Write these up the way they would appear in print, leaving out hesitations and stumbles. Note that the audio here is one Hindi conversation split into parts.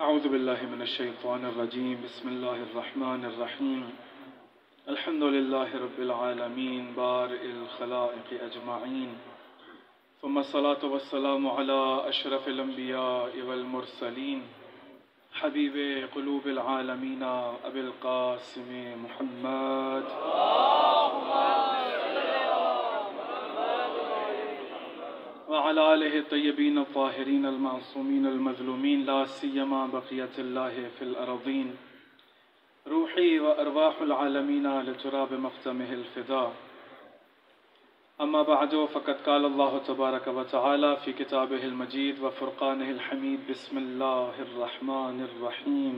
अऊज़ु बिल्लाहि मिनश्शैतानिर रजीम बिस्मिल्लाहिर रहमानिर रहीम अल्हम्दुलिल्लाहि रब्बिल आलमीन बारिल खलाइक़ि अजमाइन सुम्मा सलातु वस्सलामु अला अशरफिल अंबियाइ वल मुरसलीन हबीबे क़ुलूबिल आलमीन अबिल क़ासिम मुहम्मद व अला आलिहि तय्यबीन अत्ताहिरीन अल-मासूमीन अल-मज़लूमीन ला सियमा बक़ियतिल्लाहि फ़िल अरज़ीन रूही व अरवाहुल आलमीन लितुराब मक़दमिहिल फ़िदा अम्मा बअदु फ़क़द क़ाल अल्लाहु तबारक व तआला फ़ी किताबिहिल मजीद व फ़ुरक़ानिहिल हमीद बिस्मिल्लाहिर रहमानिर रहीम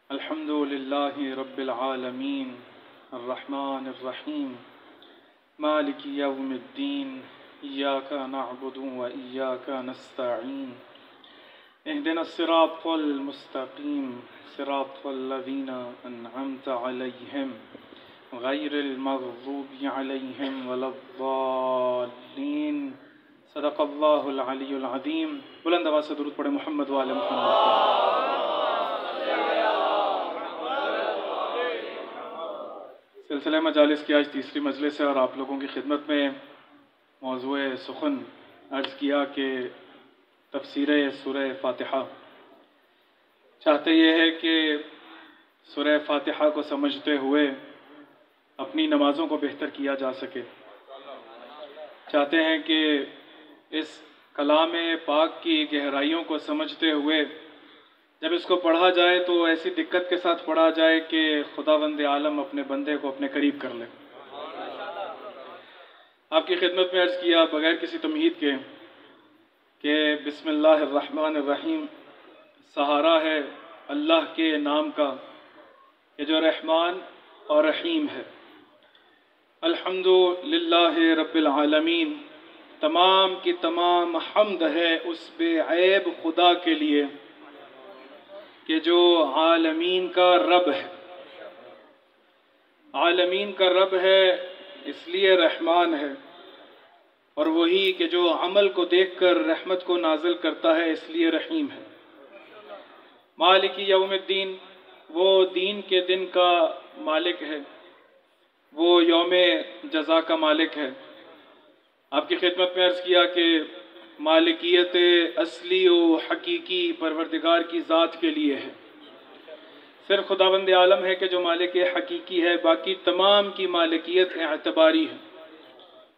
अल्हम्दुलिल्लाहि रब्बिल आलमीन अर्रहमानिर रहीम मालिकि यौमिद्दीन इय्याका नअबुदु व इय्याका नस्तईन इहदिनस सिरातल मुस्तक़ीम सिरातल लज़ीना अनअमत अलैहिम गैरिल मग़ज़ूबि अलैहिम वलद्दाल्लीन सदक़ल्लाहुल अलियुल अज़ीम। बुलंद आवाज़ से दुरूद पढ़े मोहम्मद व आले मोहम्मद। सिलसिला मजालिस की आज तीसरी मजलिस है और आप लोगों की खिदमत में मौज़ूए सुख़न अर्ज़ किया कि तफ़सीर सूरह फ़ातिहा। चाहते ये है कि सूरह फ़ातिहा को समझते हुए अपनी नमाज़ों को बेहतर किया जा सके। चाहते हैं कि इस कलाम पाक की गहराइयों को समझते हुए जब इसको पढ़ा जाए तो ऐसी दिक्कत के साथ पढ़ा जाए कि खुदावंद आलम अपने बंदे को अपने करीब कर ले। आपकी खिदमत में अर्ज़ किया बगैर किसी तमहीद के कि बिस्मिल्लाहिर रहमानिर रहीम सहारा है अल्लाह के नाम का कि जो रहमान और रहीम है। अल्हम्दुलिल्लाहि रब्बिल आलमीन तमाम की तमाम हम्द है उस बेऐब खुदा के लिए कि जो आलमीन का रब है। आलमीन का रब है इसलिए रहमान है, और वही कि जो अमल को देखकर रहमत को नाजिल करता है इसलिए रहीम है। मालिकी यौमिद्दीन वो दीन के दिन का मालिक है, वो यौमे जज़ा का मालिक है। आपकी खिदमत में अर्ज़ किया कि मालिकियत असली व हकीकी परवरदिगार की ज़ात के लिए है। सिर्फ खुदावंद आलम है कि जो मालिक हकीकी है, बाकी तमाम की मालिकियत एतबारी है,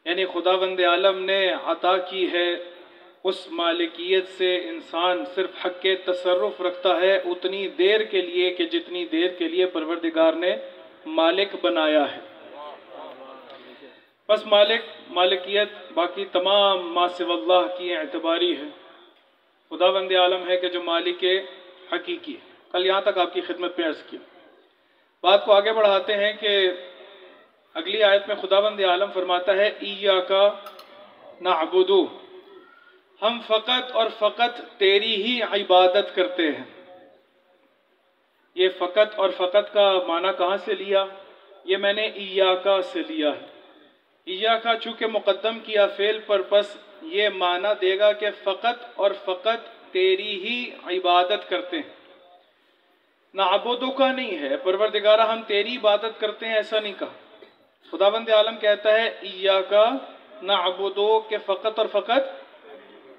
यानी खुदावंद आलम ने अता की है। उस मालिकियत से इंसान सिर्फ हक़ के तसर्रुफ़ रखता है उतनी देर के लिए कि जितनी देर के लिए परवरदिगार ने मालिक बनाया है। बस मालिकियत बाकी तमाम मा सिवल्लाह की एतबारी है। खुदावंद आलम है कि जो मालिक हकीकी है। कल यहाँ तक आपकी खिदमत में अर्ज़ किया। बात को आगे बढ़ाते हैं कि अगली आयत में खुदावंद आलम फरमाता है इय्याका नअबुदु, हम फ़कत और फ़कत तेरी ही इबादत करते हैं। ये फ़कत और फ़कत का माना कहाँ से लिया? ये मैंने इय्याका से लिया है। इय्याका चूँकि मुक़द्दम किया फ़ेल पर, बस ये माना देगा कि फ़कत और फ़कत तेरी ही इबादत करते हैं। नअबुदु का नहीं है परवरदिगारा हम तेरी इबादत करते हैं, ऐसा नहीं कहा। खुदावंद आलम कहता है इय्याका नअबुदु के फ़कत और फ़कत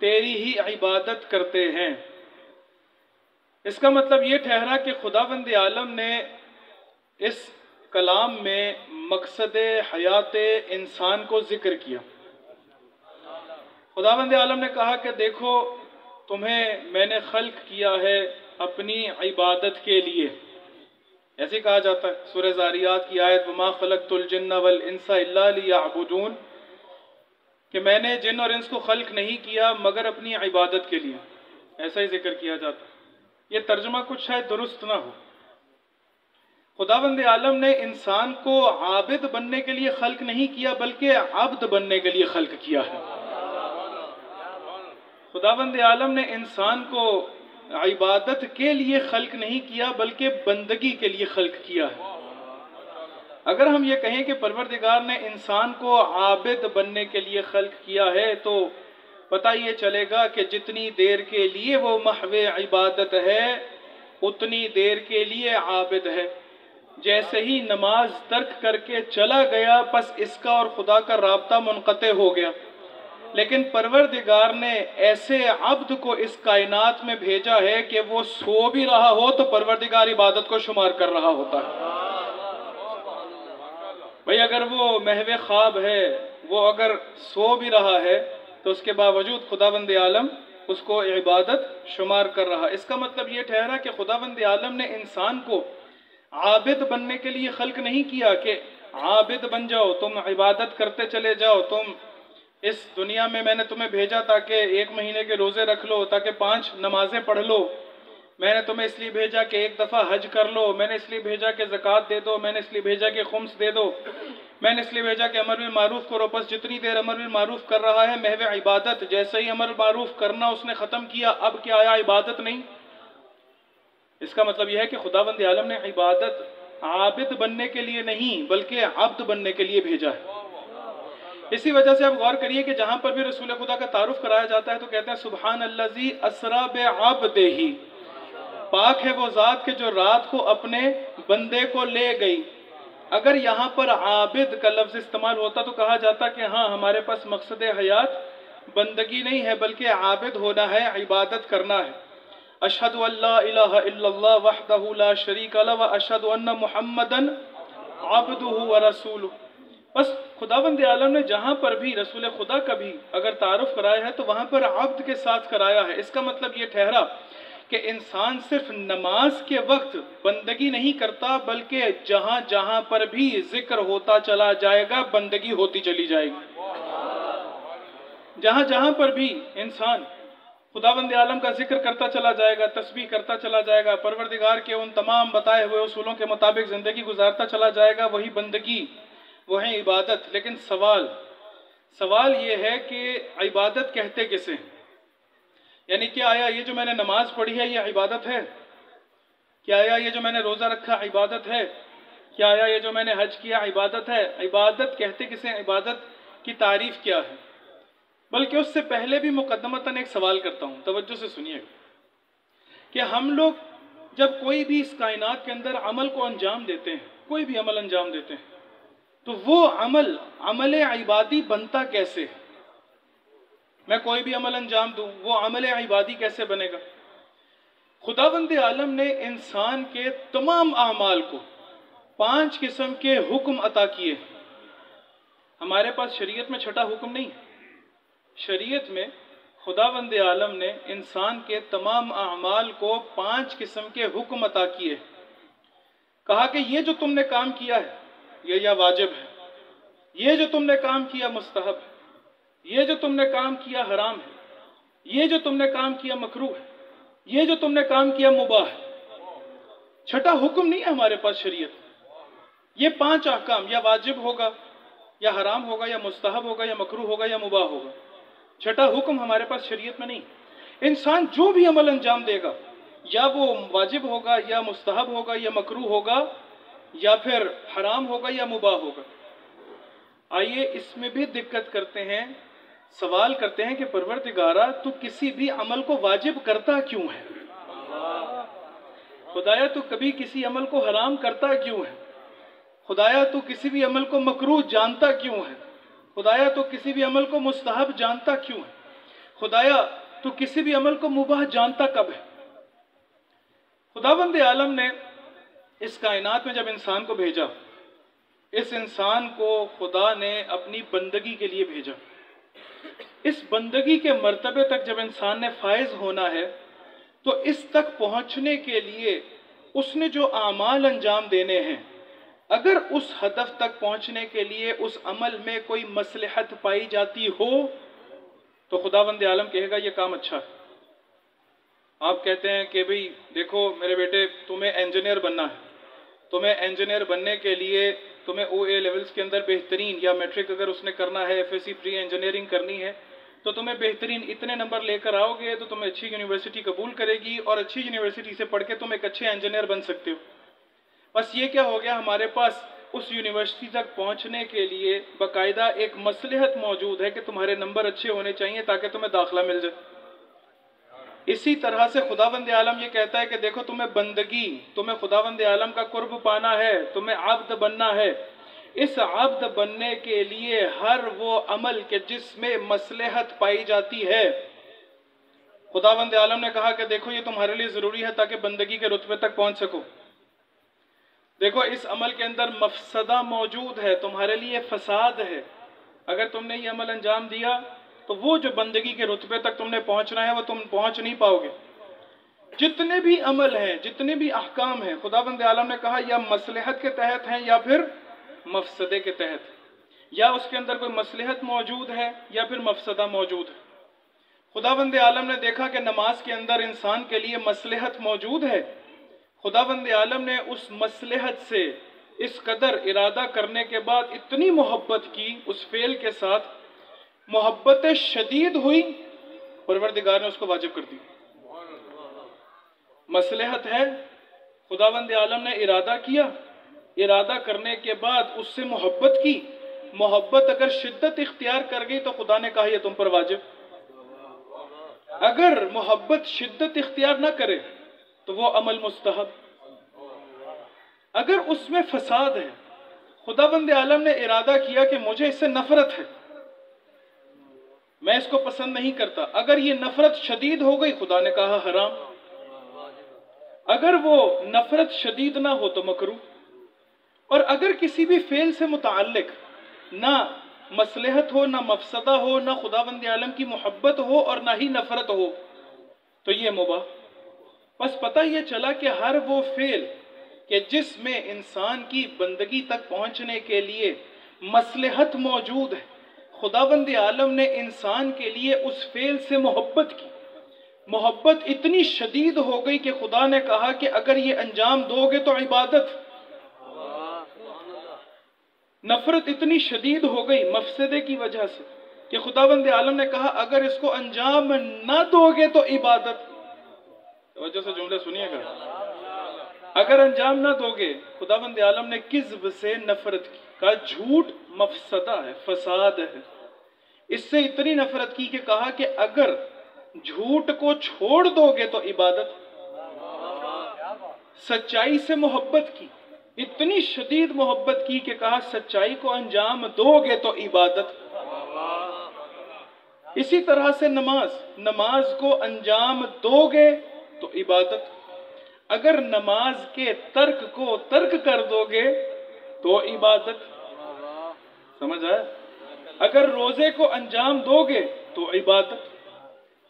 तेरी ही इबादत करते हैं। इसका मतलब ये ठहरा कि खुदावंद आलम ने इस कलाम में मकसद हयात इंसान को जिक्र किया। खुदावंद आलम ने कहा कि देखो तुम्हें मैंने खल्क किया है अपनी इबादत के लिए। ऐसे कहा जाता है सूरह ज़ारियात की आयत वमा खलक़तुल जिन्ना वल इंसा इल्ला लियअबुदून, कि मैंने जिन और इंस को खल्क नहीं किया मगर अपनी इबादत के लिए। ऐसा ही जिक्र किया जाता है। ये तर्जुमा कुछ शायद दुरुस्त ना हो। खुदावंद आलम ने इंसान को आबिद बनने के लिए खल्क नहीं किया बल्कि अब्द बनने के लिए खल्क किया है। खुदावंद आलम ने इंसान को इबादत के लिए खल्क नहीं किया बल्कि बंदगी के लिए खल्क किया है। अगर हम ये कहें कि परवरदिगार ने इंसान को आबिद बनने के लिए खल्क किया है तो पता ये चलेगा कि जितनी देर के लिए वो महवे इबादत है उतनी देर के लिए आबिद है। जैसे ही नमाज तर्क करके चला गया बस इसका और खुदा का राब्ता मुनक़ते हो गया। लेकिन परवरदिगार ने ऐसे अब्द को इस कायनात में भेजा है कि वो सो भी रहा हो तो परवरदिगार इबादत को शुमार कर रहा होता है। भाई अगर वो महवे ख्वाब है, वो अगर सो भी रहा है तो उसके बावजूद खुदावंद आलम उसको इबादत शुमार कर रहा। इसका मतलब ये ठहरा कि खुदावंद आलम ने इंसान को आबिद बनने के लिए खल्क नहीं किया कि आबिद बन जाओ, तुम इबादत करते चले जाओ, तुम इस दुनिया में मैंने तुम्हें भेजा ताकि 1 महीने के रोजे रख लो, ताकि 5 नमाजें पढ़ लो। मैंने तुम्हें इसलिए भेजा कि 1 दफ़ा हज कर लो। मैंने इसलिए भेजा कि ज़कात दे दो। मैंने इसलिए भेजा कि खुम्स दे दो। मैंने इसलिए भेजा कि अमर बिल मारूफ करो। बस जितनी देर अमर बिल मारूफ कर रहा है महवे इबादत, जैसे ही अमर मारूफ करना उसने ख़त्म किया अब क्या आया, इबादत नहीं। इसका मतलब यह है कि खुदावंद आलम ने इबादत आबिद बनने के लिए नहीं बल्कि अब्द बनने के लिए भेजा है। इसी वजह से आप गौर करिए कि जहां पर भी रसूल खुदा का तारुफ कराया जाता है तो कहते हैं सुबहान अल्लज़ी अस्रा बिअब्दिही, पाक है वो ज़ात के जो रात को अपने बंदे को ले गई। अगर यहाँ पर आबिद का लफ्ज़ इस्तेमाल होता तो कहा जाता कि हाँ हमारे पास मकसद हयात बंदगी नहीं है बल्कि आबिद होना है, इबादत करना है। अशहदु अल्ला इलाहा इल्लल्लाह वहदहु ला शरीका लहु व अशहदु अन्ना मुहम्मदन अब्दुहु व रसूलुहु। बस खुदावंद आलम ने जहाँ पर भी रसूल खुदा का भी अगर तारुफ कराया है तो वहाँ पर अब्द के साथ कराया है। इसका मतलब ये ठहरा कि इंसान सिर्फ नमाज के वक्त बंदगी नहीं करता बल्कि जहाँ जहाँ पर भी जिक्र होता चला जाएगा बंदगी होती चली जाएगी। जहाँ जहाँ पर भी इंसान खुदावंद आलम का जिक्र करता चला जाएगा, तस्बीह करता चला जाएगा, परवरदिगार के उन तमाम बताए हुए उसूलों के मुताबिक जिंदगी गुजारता चला जाएगा, वही बंदगी, वही इबादत। लेकिन सवाल ये है कि इबादत कहते किसे? यानी क्या आया ये जो मैंने नमाज पढ़ी है ये इबादत है? क्या आया ये जो मैंने रोज़ा रखा इबादत है? क्या आया ये जो मैंने हज किया इबादत है? इबादत कहते किसे? इबादत की तारीफ क्या है? बल्कि उससे पहले भी मुकद्दमतन एक सवाल करता हूँ, तवज्जो से सुनिएगा कि हम लोग जब कोई भी इस कायनात के अंदर अमल को अंजाम देते हैं, कोई भी अमल अंजाम देते हैं, तो वो अमल इबादी बनता कैसे है? मैं कोई भी अमल अंजाम दूं, वो अमल इबादी कैसे बनेगा? खुदावंद आलम ने इंसान के तमाम आमाल को 5 किस्म के हुक्म अता किए। हमारे पास शरीयत में छठा हुक्म नहीं। शरीयत में खुदावंद आलम ने इंसान के तमाम आमाल को 5 किस्म के हुक्म अता किए। कहा कि ये जो तुमने काम किया है ये या वाजिब है, ये जो तुमने काम किया मुस्तहब है, ये जो तुमने काम किया हराम है, ये जो तुमने काम किया मकरूह है, ये जो तुमने काम किया मुबाह है। छठा हुक्म नहीं है हमारे पास शरीयत। ये 5 अहकाम या वाजिब होगा या हराम होगा या मुस्तहब होगा या मकरूह होगा या मुबाह होगा। छठा हुक्म हमारे पास शरीयत में नहीं। इंसान जो भी अमल अंजाम देगा या वो वाजिब होगा या मुस्तहब होगा या मकरूह होगा या फिर हराम होगा या मुबाह होगा। आइए इसमें भी दिक्कत करते हैं, सवाल करते हैं कि परवरदिगारा तू किसी भी अमल को वाजिब करता क्यों है? खुदाया तू कभी किसी अमल को हराम करता क्यों है? खुदाया तू किसी भी अमल को मकरूह जानता क्यों है? खुदाया तू किसी भी अमल को मुस्तहब जानता क्यों है? खुदाया तू किसी भी अमल को मुबाह जानता कब है? खुदावंद आलम ने इस कायनात में जब इंसान को भेजा, इस इंसान को खुदा ने अपनी बंदगी के लिए भेजा। इस बंदगी के मर्तबे तक जब इंसान ने फायज होना है तो इस तक पहुंचने के लिए उसने जो आमाल अंजाम देने हैं, अगर उस हदफ तक पहुंचने के लिए उस अमल में कोई मसलहत पाई जाती हो तो खुदावंद आलम कहेगा यह काम अच्छा है। आप कहते हैं कि भाई देखो मेरे बेटे तुम्हें इंजीनियर बनना है, तुम्हें इंजीनियर बनने के लिए तुम्हें OA लेवल्स के अंदर बेहतरीन, या मैट्रिक अगर उसने करना है, FSC प्री इंजीनियरिंग करनी है तो तुम्हें बेहतरीन इतने नंबर लेकर आओगे तो तुम्हें अच्छी यूनिवर्सिटी कबूल करेगी और अच्छी यूनिवर्सिटी से पढ़ के तुम एक अच्छे इंजीनियर बन सकते हो। बस ये क्या हो गया, हमारे पास उस यूनिवर्सिटी तक पहुंचने के लिए बाकायदा एक मसलहत मौजूद है कि तुम्हारे नंबर अच्छे होने चाहिए ताकि तुम्हें दाखिला मिल जाए। इसी तरह से खुदावंद आलम ये कहता है कि देखो तुम्हें बंदगी, तुम्हें खुदावंद आलम का कुर्ब पाना है, तुम्हें आब्द बनना है। इस आब्द बनने के लिए हर वो अमल के जिसमें मसलहत पाई जाती है, खुदावंद आलम ने कहा कि देखो ये तुम्हारे लिए जरूरी है ताकि बंदगी के रुतबे तक पहुंच सको। देखो इस अमल के अंदर मफसदा मौजूद है, तुम्हारे लिए फसाद है। अगर तुमने ये अमल अंजाम दिया तो वो जो बंदगी के रुतबे तक तुमने पहुंचना है वो तुम पहुंच नहीं पाओगे। जितने भी अमल हैं, जितने भी अहकाम हैं, खुदावंद आलम ने कहा या मसलहत के तहत हैं या फिर मफसदे के तहत, या उसके अंदर कोई मसलहत मौजूद है या फिर मफसदा मौजूद है। खुदावंद आलम ने देखा कि नमाज के अंदर इंसान के लिए मसलहत मौजूद है। खुदावंद आलम ने उस मसलहत से इस कदर इरादा करने के बाद इतनी मोहब्बत की उस फेल के साथ, मोहब्बत शदीद हुई, परवरदिगार ने उसको वाजिब कर दी। मसलहत है, खुदावंद आलम ने इरादा किया, इरादा करने के बाद उससे मोहब्बत की। मोहब्बत अगर शिद्दत इख्तियार कर गई तो खुदा ने कहा यह तुम पर वाजिब। अगर मोहब्बत शिद्दत इख्तियार ना करे तो वो अमल मुस्तहब। अगर उसमें फसाद है, खुदावंद आलम ने इरादा किया कि मुझे इससे नफरत है, मैं इसको पसंद नहीं करता, अगर ये नफरत शदीद हो गई, खुदा ने कहा हराम। अगर वो नफरत शदीद ना हो तो मकरूह। और अगर किसी भी फेल से मुताल्लिक ना मसलहत हो, ना मफसदा हो, ना खुदावंद आलम की मोहब्बत हो और ना ही नफरत हो, तो ये मुबाह। बस पता ये चला कि हर वो फेल कि जिसमें इंसान की बंदगी तक पहुंचने के लिए मसलहत मौजूद है, खुदावंद आलम ने इंसान के लिए उस फेल से मोहब्बत की। मोहब्बत इतनी शदीद हो गई कि खुदा ने कहा कि अगर ये अंजाम दोगे तो इबादत। नफरत इतनी शदीद हो गई मफसदे की वजह से कि खुदावंद आलम ने कहा अगर इसको अंजाम ना दोगे तो इबादत। वजह से जुमले सुनिएगा, अगर अंजाम ना दोगे, खुदावंद आलम ने किज़्ब से नफरत की, कहा झूठ मफसदा है, फसाद है। इससे इतनी नफरत की कि कहा कि अगर झूठ को छोड़ दोगे तो इबादत। सच्चाई से मोहब्बत की, इतनी शदीद मोहब्बत की कि कहा सच्चाई को अंजाम दोगे तो इबादत। इसी तरह से नमाज, नमाज को अंजाम दोगे तो इबादत। अगर नमाज के तर्क को तर्क कर दोगे तो इबादत। समझ आया? अगर रोजे को अंजाम दोगे तो इबादत,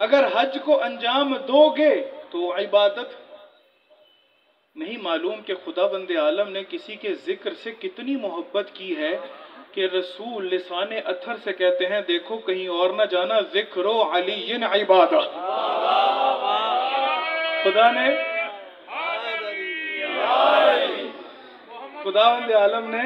अगर हज को अंजाम दोगे तो इबादत। नहीं मालूम कि खुदावंद आलम ने किसी के जिक्र से कितनी मोहब्बत की है कि रसूल लिसाने अथर से कहते हैं देखो कहीं और ना जाना, जिक्रो अलीयन इबादा। खुदावंद आलम ने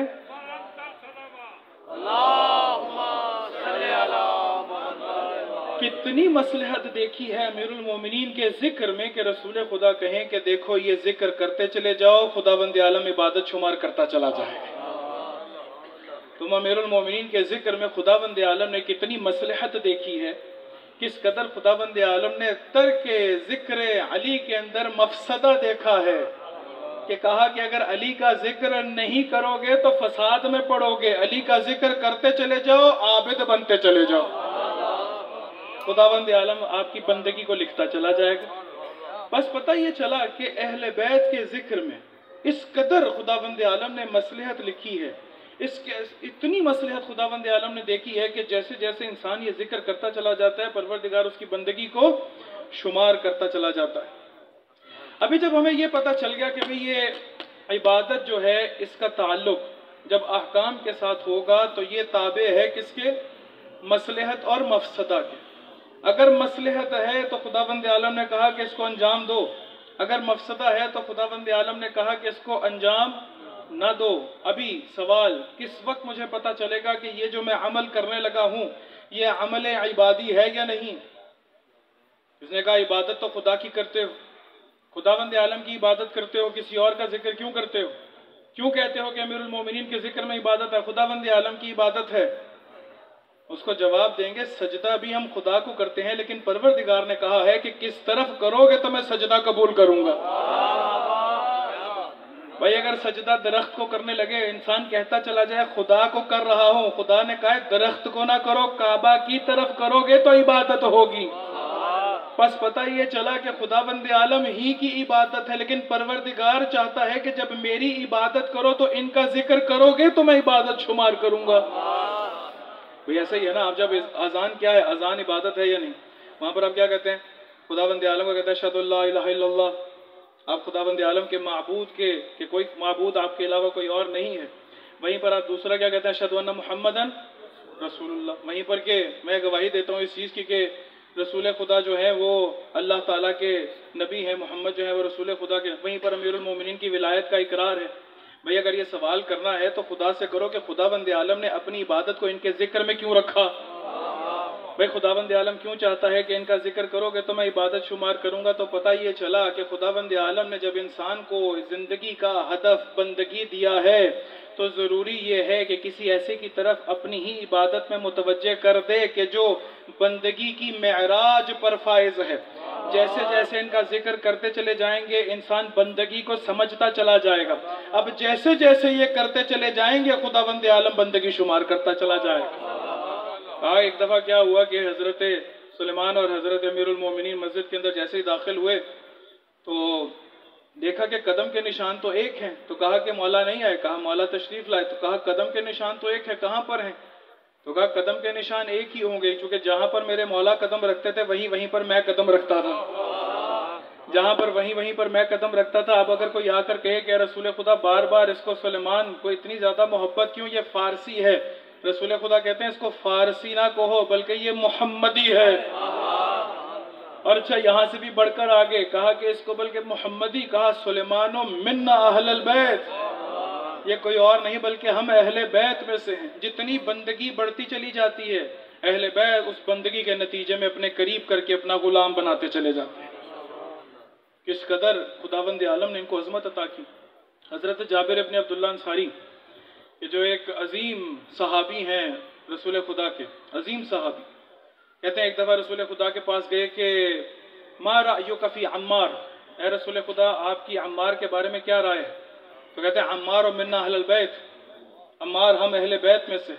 कितनी मसलहत देखी है अमीरुल मोमिनीन के जिक्र में कि रसूल खुदा कहें कि देखो ये जिक्र करते चले जाओ, खुदावंद आलम इबादत शुमार करता चला जाएगा। तुम अमीरुल मोमिनीन के जिक्र में खुदावंद आलम ने कितनी मसलहत देखी है, किस कदर खुदावंद आलम ने तर्क जिक्र अली के अंदर मफसदा देखा है कि कहा कि अगर अली का जिक्र नहीं करोगे तो फसाद में पड़ोगे, अली का जिक्र करते चले जाओ, आबिद बनते चले जाओ, खुदावंद आलम आपकी बंदगी को लिखता चला जाएगा। बस पता ये चला कि अहले बैत के जिक्र में इस कदर खुदावंद आलम ने मसलहत लिखी है, इसके इतनी मसलहत खुदावंद आलम ने देखी है कि जैसे जैसे इंसान ये जिक्र करता चला जाता है, परवरदिगार उसकी बंदगी को शुमार करता चला जाता है। अभी जब हमें ये पता चल गया कि भाई ये इबादत जो है इसका ताल्लुक जब अहकाम के साथ होगा तो ये ताबे है किसके? मसलहत और मफसदा के। अगर मसलहत है तो खुदावंद आलम ने कहा कि इसको अंजाम दो, अगर मफसदा है तो खुदावंद आलम ने कहा कि इसको अंजाम ना दो। अभी सवाल, किस वक्त मुझे पता चलेगा कि ये जो मैं अमल करने लगा हूं ये अमल इबादी है या नहीं? उसने कहा इबादत तो खुदा की करते हो, खुदावंद आलम की इबादत करते हो, किसी और का जिक्र क्यों करते हो? क्यों कहते हो कि अमीरुल मोमिनीन के जिक्र में इबादत है, खुदावंद आलम की इबादत है? उसको जवाब देंगे सजदा भी हम खुदा को करते हैं, लेकिन परवरदिगार ने कहा है कि किस तरफ करोगे तो मैं सजदा कबूल करूंगा। भाई अगर सजदा दरख्त को करने लगे, इंसान कहता चला जाए खुदा को कर रहा हूं, खुदा ने कहा दरख्त को ना करो, काबा की तरफ करोगे तो इबादत होगी। बस पता ये चला कि खुदावंद आलम ही की इबादत है, लेकिन परवरदिगार चाहता है कि जब मेरी इबादत करो तो इनका जिक्र करोगे तो मैं इबादत शुमार करूंगा। भाई ऐसा ही है ना, आप जब अजान क्या है, अजान इबादत है या नहीं? वहां पर आप क्या कहते हैं? खुदावंद आलम को कहते हैं अशहदु अल्ला इलाहा इल्लल्लाह। आप खुदावंद आलम के माबूद के कोई माबूद आपके अलावा कोई और नहीं है। वहीं पर आप दूसरा क्या कहते हैं? अशहदु अन्ना मुहम्मदन रसूलुल्लाह। वहीं पर के मैं गवाही देता हूँ इस चीज़ की कि रसूल खुदा जो है वो अल्लाह ताला के नबी है, मोहम्मद जो है वो रसूल खुदा के। वहीं पर अमीरुल मोमिनीन की विलायत का इकरार है। भाई अगर ये सवाल करना है तो खुदा से करो कि खुदावंद आलम ने अपनी इबादत को इनके जिक्र में क्यों रखा? भाई खुदावंद आलम क्यों चाहता है कि इनका जिक्र करोगे तो मैं इबादत शुमार करूंगा? तो पता ये चला कि खुदावंद आलम ने जब इंसान को जिंदगी का हदफ बंदगी दिया है तो जरूरी ये है कि किसी ऐसे की तरफ अपनी ही इबादत में मुतवज्जे कर दे कि जो बंदगी की मेराज पर फायज है। जैसे जैसे इनका जिक्र करते चले जाएंगे इंसान बंदगी को समझता चला जाएगा। अब जैसे जैसे ये करते चले जाएंगे खुदावंद आलम बंदगी शुमार करता चला जाएगा। एक दफा क्या हुआ कि हजरत सुलेमान और हजरत अमीरुल मोमिनीन मस्जिद के अंदर जैसे ही दाखिल हुए तो देखा कि कदम के निशान तो एक हैं। तो कहा कि मौला नहीं आए। कहा मौला तशरीफ लाए। तो कहा कदम के निशान तो एक है, कहाँ पर हैं? तो कहा कदम के निशान एक ही होंगे, क्योंकि जहां पर मेरे मौला कदम रखते थे वहीं वहीं पर मैं कदम रखता था। जहां पर वहीं पर मैं कदम रखता था। अब अगर कोई आकर कहे कि रसूल खुदा बार बार इसको सुलेमान को इतनी ज्यादा मोहब्बत क्यों, ये फारसी है। रसूल खुदा कहते हैं इसको फारसी ना कहो बल्कि ये मोहम्मदी है। और अच्छा यहाँ से भी बढ़कर आगे कहा कि इसको बल्कि मोहम्मदी कहा, सुलेमानो मिन्ना अहलल बैत, ये कोई और नहीं बल्कि हम अहले बैत में से हैं। जितनी बंदगी बढ़ती चली जाती है अहले बैत उस बंदगी के नतीजे में अपने करीब करके अपना गुलाम बनाते चले जाते हैं। किस कदर खुदावंद आलम ने इनको अजमत अता की। हजरत जाबिर इब्न अब्दुल्लाह अंसारी ये जो एक अजीम सहाबी हैं रसूल खुदा के, अजीम सहाबी, कहते हैं एक दफा रसूल खुदा के पास गए कि मा रायु कफी अम्मार, ए रसूल खुदा आपकी अम्मार के बारे में क्या राय है? तो कहते हैं अम्मार और मिन्ना अहलल बैत, अम्मार हम अहले बैत में से।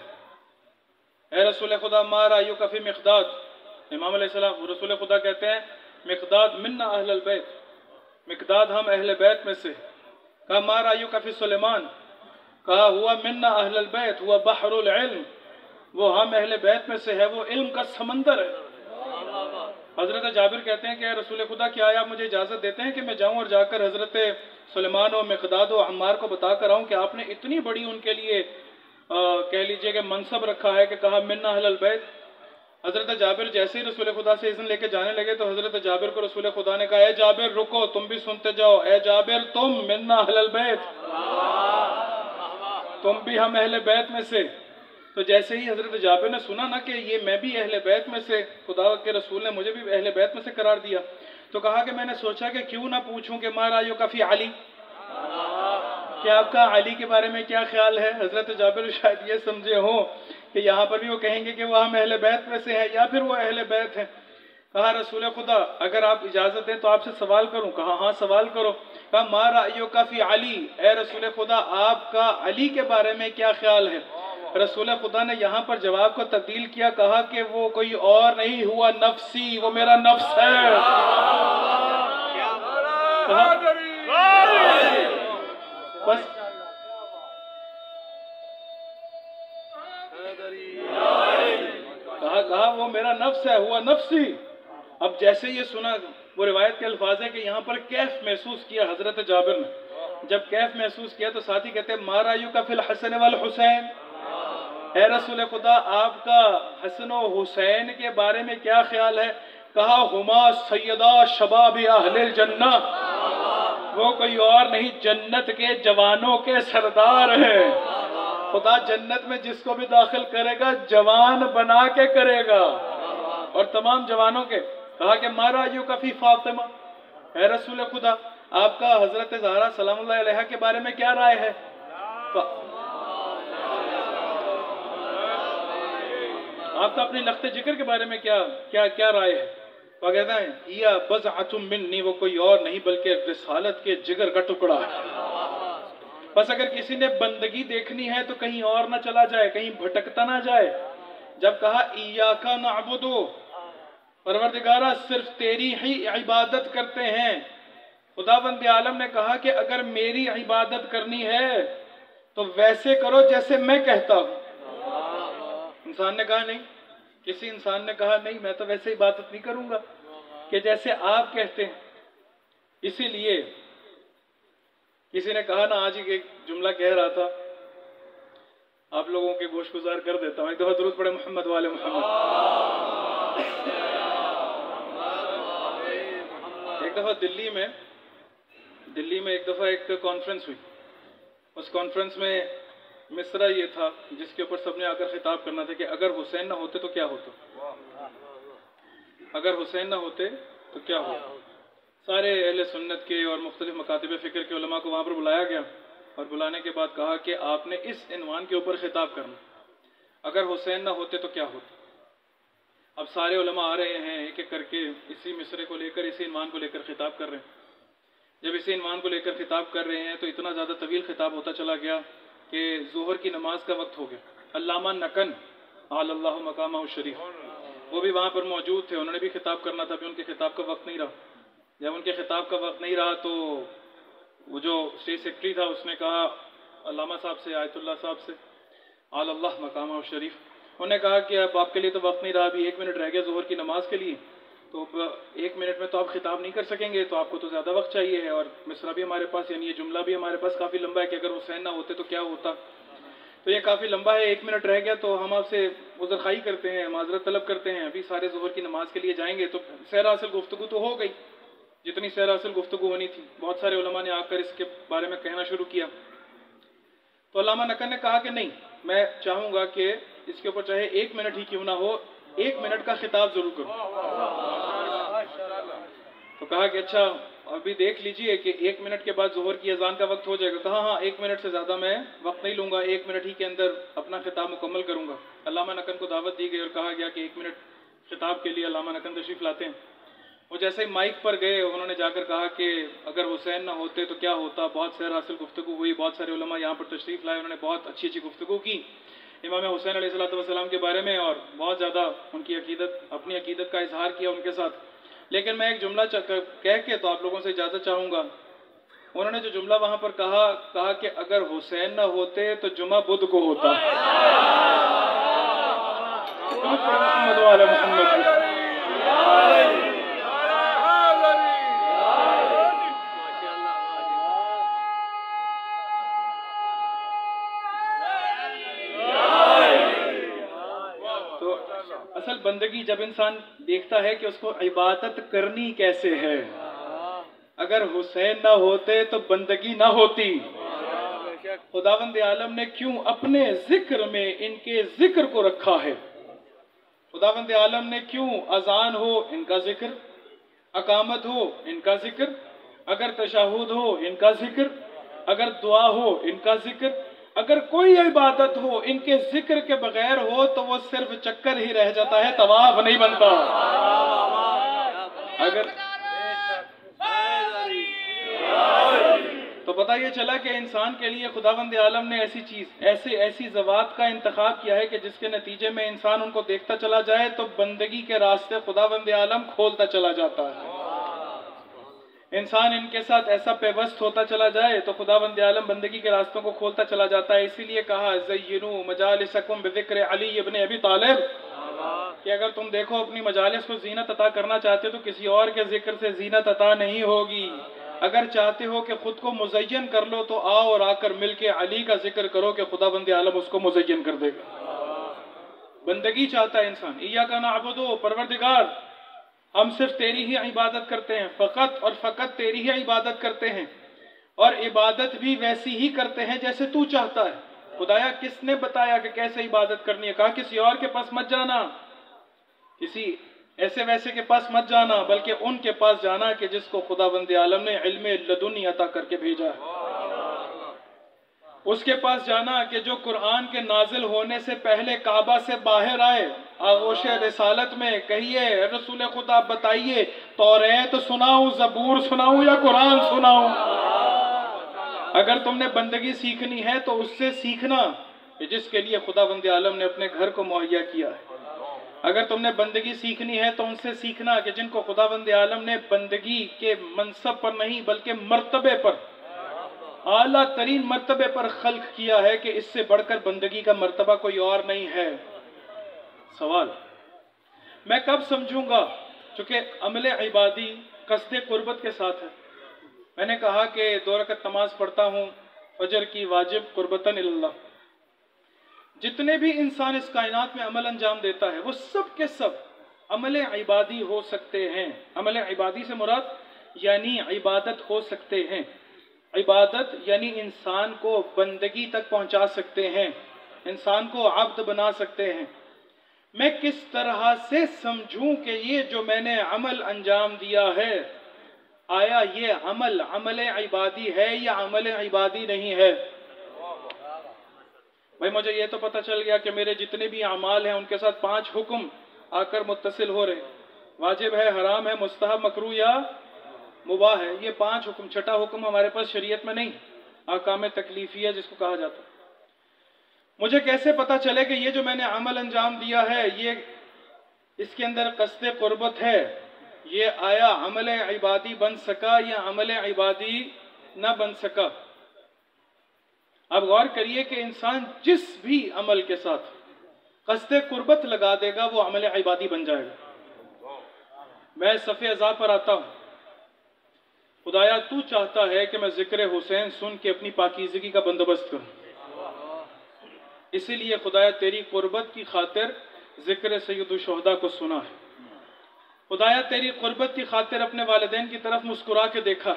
ए रसूल खुदा मा रायु कफी मिक़दाद, इमाम अलैहिस्सलाम रसूल खुदा कहते हैं मिक़दाद मिन्ना अहलल बैत, मिक़दाद हम अहले बैत में से। कहा मा रायु कफी सुलेमान, कहा हुआ मिन्ना अहलल बैत हुआ बहरुल इल्म, वो हम अहले बैत में से है, वो इल्म का समंदर है। हजरत जाबिर कहते हैं कि रसूल खुदा क्या आप मुझे इजाजत देते हैं कि मैं जाऊं और जाकर हजरत सुलेमान और मिक़दाद और अम्मार को बता कर आऊं कि आपने इतनी बड़ी उनके लिए कह लीजिए कि मनसब रखा है कि कहा मिन्ना अहलल बैत। हजरत जाबिर जैसे ही रसूल खुदा से इज़्न लेके जाने लगे तो हजरत जाबिर को रसूल खुदा ने कहा ए जाबिर रुको, तुम भी सुनते जाओ। ए जाबिर तुम मिन्ना अहलल बैत, तुम भी हम अहले बैत में से। तो जैसे ही हजरत जाबिर ने सुना ना कि ये मैं भी अहले बैत में से, खुदा के रसूल ने मुझे भी अहले बैत में से करार दिया, तो कहा कि मैंने सोचा कि क्यों ना पूछूं कि मा रायु कफी अली, कि आपका अली के बारे में क्या ख्याल है। हजरत जाबिर शायद ये समझे हो कि यहाँ पर भी वो कहेंगे कि वह हम अहले बैत में से है या फिर वो अहले बैत है। कहा रसूल खुदा अगर आप इजाजत दें तो आपसे सवाल करूं। कहा हाँ सवाल करो। कहा मा रायु कफी अली, ए रसूल खुदा आपका अली के बारे में क्या ख्याल है। रसूल खुदा ने यहाँ पर जवाब को तब्दील किया, कहा कि वो कोई और नहीं हुआ नफ्सी, वो मेरा नफ्स है। बस कहा वो मेरा नफ्स है, हुआ नफ्सी। अब जैसे ये सुना, वो रिवायत के अल्फाज है कि यहाँ पर कैफ महसूस किया हजरत जाबिर ने। जब कैफ महसूस किया तो साथी कहते हैं मा रायु का फिल हसन वल हुसैन, ए रसूल खुदा आपका हसन और हुसैन के बारे में क्या ख्याल है। कहा हुमा सैयदा शबाब अहले जन्ना, वो कोई और नहीं जन्नत के जवानों के सरदार है। खुदा जन्नत में जिसको भी दाखिल करेगा जवान बना के करेगा, और तमाम जवानों के। कहा कि मा रायु कफी फातिमा, ए रसूल खुदा आपका हजरत ज़हरा सलामुल्लाह अलैहा के बारे में क्या राय है। आपका अपने लख्ते जिक्र के बारे में क्या क्या क्या राय है? तो कहता है या बज़अतुम मिन्नी, वो कोई और नहीं बल्कि रिसालत के जिगर का टुकड़ा है। बस अगर किसी ने बंदगी देखनी है तो कहीं और ना चला जाए, कहीं भटकता ना जाए। जब कहा इय्याका नअबुदु, परवरदिगारा सिर्फ तेरी ही इबादत करते हैं, खुदावंद आलम ने कहा कि अगर मेरी इबादत करनी है तो वैसे करो जैसे मैं कहता हूं। इंसान ने कहा नहीं, किसी इंसान ने कहा नहीं, मैं तो वैसे इबादत नहीं करूंगा कि जैसे आप कहते हैं। इसीलिए किसी ने कहा ना, आज ही एक जुमला कह रहा था, आप लोगों के गोश गुजार कर देता हूं, एक दफा दुरूद पढ़े मोहम्मद वाले मोहम्मद। एक दफा दिल्ली में एक दफा एक कॉन्फ्रेंस हुई। उस कॉन्फ्रेंस में मिसरा ये था जिसके ऊपर सबने आकर खिताब करना था कि अगर हुसैन ना होते तो क्या होता, अगर हुसैन ना होते तो क्या होता। सारे अहले सुन्नत के और मुख्तलिफ मकातिब फ़िक्र के उलमा को वहाँ पर बुलाया गया और बुलाने के बाद कहा कि आपने इस इन्वान के ऊपर खिताब करना, अगर हुसैन ना होते तो क्या होता। अब सारे उलमा आ रहे हैं एक एक करके, इसी मिसरे को लेकर, इसी इन्वान को लेकर खिताब कर रहे हैं। जब इसी इन्वान को लेकर खिताब कर रहे हैं तो इतना ज़्यादा तवील खिताब होता चला गया कि ज़ोहर की नमाज का वक्त हो गया। अल्लामा नकन अल्लाह मकामा शरीफ, वो भी वहाँ पर मौजूद थे, उन्होंने भी खिताब करना था, अभी उनके खिताब का वक्त नहीं रहा। जब उनके खिताब का वक्त नहीं रहा तो वो जो स्टेट सेक्रेटरी था उसने कहा अल्लामा साहब से, आयतुल्लाह साहब से, अल्लाह मकामा शरीफ, उन्होंने कहा कि अब आपके लिए तो वक्त नहीं रहा, अभी 1 मिनट रह गया ज़ोहर की नमाज के लिए, तो 1 मिनट में तो आप खिताब नहीं कर सकेंगे, तो आपको तो ज़्यादा वक्त चाहिए है। और मिसरा भी हमारे पास, यानी ये जुमला भी हमारे पास काफ़ी लंबा है कि अगर हुसैन ना होते तो क्या होता। तो ये काफ़ी लंबा है, 1 मिनट रह गया, तो हम आपसे उज़रखाई करते हैं, माजरत तलब करते हैं। अभी सारे ज़ोहर की नमाज के लिए जाएंगे तो सैर हासिल गुफ्तगू तो हो गई, जितनी सैर हासिल गुफ्तगू होनी थी। बहुत सारे उलमा ने आकर इसके बारे में कहना शुरू किया। तो अल्लामा नकन ने कहा कि नहीं, मैं चाहूँगा कि इसके ऊपर चाहे 1 मिनट ही क्यों ना हो, 1 मिनट का खिताब जरूर करूँ। तो कहा कि अच्छा अभी देख लीजिए कि 1 मिनट के बाद ज़ोहर की अजान का वक्त हो जाएगा। कहा हाँ, 1 मिनट से ज़्यादा मैं वक्त नहीं लूँगा, 1 मिनट ही के अंदर अपना खिताब मुकम्मल करूँगा। अल्लामा नकन को दावत दी गई और कहा गया कि 1 मिनट खिताब के लिए अल्लामा नकन तशरीफ़ लाते हैं। वो जैसे ही माइक पर गए, उन्होंने जाकर कहा कि अगर हुसैन ना होते तो क्या होता। बहुत सैर हासिल गुफ्तगू हुई, बहुत सारे उलमा यहाँ पर तशरीफ़ लाए, उन्होंने बहुत अच्छी अच्छी गुफ्तगू की इमाम हुसैन अलैहिस्सलाम के बारे में और बहुत ज़्यादा उनकी अकीदत, अपनी अकीदत का इजहार किया उनके साथ। लेकिन मैं एक जुमला कह के तो आप लोगों से इजाज़त चाहूँगा। उन्होंने जो जुमला वहाँ पर कहा कि अगर हुसैन ना होते तो जुमा बुध को होता। असल बंदगी जब इंसान देखता है कि उसको इबादत करनी कैसे है, अगर हुसैन ना होते तो बंदगी ना होती। खुदावंद आलम ने क्यों अपने जिक्र में इनके जिक्र को रखा है। खुदावंद आलम ने क्यों अजान हो इनका जिक्र, अकामत हो इनका जिक्र, अगर तशहुद हो इनका जिक्र, अगर दुआ हो इनका जिक्र, अगर कोई इबादत हो इनके जिक्र के बगैर हो तो वो सिर्फ चक्कर ही रह जाता है, तवाफ नहीं बनता। अगर तो पता ये चला कि इंसान के लिए खुदावंद आलम ने ऐसी चीज, ऐसी ज़वात का इंतखाब किया है कि जिसके नतीजे में इंसान उनको देखता चला जाए तो बंदगी के रास्ते खुदावंद आलम खोलता चला जाता है। इंसान इनके साथ ऐसा पेवस्त होता चला जाए तो खुदावंद आलम बंदगी के रास्तों को खोलता चला जाता है। इसीलिए कहा ज़य्यिनू मजालिसकुम बिज़िक्र अली इब्न अबी तालिब, कि अगर तुम देखो अपनी मजालिस को जीनत अता करना चाहते हो तो किसी और के जिक्र से जीनत अता नहीं होगी। अगर चाहते हो कि खुद को मुज़य्यन कर लो तो आओ और आकर मिलके अली का जिक्र करो कि खुदावंद आलम उसको मुज़य्यन कर देगा। बंदगी चाहता है इंसान। इय्याका नअबुदु, परवरदिगार हम सिर्फ तेरी ही इबादत करते हैं, फ़कत और फ़कत तेरी ही इबादत करते हैं, और इबादत भी वैसी ही करते हैं जैसे तू चाहता है। खुदाया किसने बताया कि कैसे इबादत करनी है? कहा किसी और के पास मत जाना, किसी ऐसे वैसे के पास मत जाना, बल्कि उनके पास जाना कि जिसको खुदावंद आलम ने इल्मे लदुनी अता करके भेजा है। उसके पास जाना कि जो कुरान के नाजिल होने से पहले काबा से बाहर आए, आगोश रिसालत में कहिए रसूल खुदा बताइए तौरात सुनाऊं, ज़बूर सुनाऊं या कुरान सुनाऊं? अगर तुमने बंदगी सीखनी है तो उससे सीखना कि जिसके लिए खुदावंद आलम ने अपने घर को मुहैया किया है। अगर तुमने बंदगी सीखनी है तो उनसे सीखना कि जिनको खुदावंद आलम ने बंदगी के मनसब पर नहीं बल्कि मर्तबे पर, आला तरीन मर्तबे पर खल्क किया है कि इससे बढ़कर बंदगी का मर्तबा कोई और नहीं है। सवाल मैं कब समझूंगा? चूंकि अमल इबादी कसदे कुर्बत के साथ है। मैंने कहा कि 2 रकअत नमाज पढ़ता हूँ फजर की वाजिब कुर्बतन इल्लाह। जितने भी इंसान इस कायनात में अमल अंजाम देता है वो सब के सब अमल इबादी हो सकते हैं। अमल इबादी से मुराद यानी इबादत हो सकते हैं। इबादत यानी इंसान को बंदगी तक पहुंचा सकते हैं, इंसान को अब्द बना सकते हैं। मैं किस तरह से समझूं कि ये जो मैंने अमल अंजाम दिया है, आया ये अमल अमल इबादी है या अमल इबादी नहीं है? भाई मुझे ये तो पता चल गया कि मेरे जितने भी अमाल हैं उनके साथ 5 हुक्म आकर मुत्तसिल हो रहे, वाजिब है, हराम है, मुस्तहब, मकरूह या मुबाह है। ये 5 हुक्म, छठा हुक्म हमारे पास शरीयत में नहीं, आकाम तकलीफिया जिसको कहा जाता है। मुझे कैसे पता चले कि ये जो मैंने अमल अंजाम दिया है ये इसके अंदर कस्दे कुर्बत है? ये आया अमल इबादी बन सका या अमल इबादी न बन सका? अब गौर करिए कि इंसान जिस भी अमल के साथ कस्दे कुर्बत लगा देगा वो अमल इबादी बन जाएगा। मैं सफ़े अज़ा पर आता हूं, खुदाया तू चाहता है कि मैं जिक्र हुसैन सुन के अपनी पाकीज़गी का बंदोबस्त करूं, इसीलिए खुदाया तेरी कुर्बत की खातिर जिक्र सैयदुल शुहदा को सुना है। खुदाया तेरी कुर्बत की खातिर अपने वालिदैन की तरफ मुस्कुरा के देखा।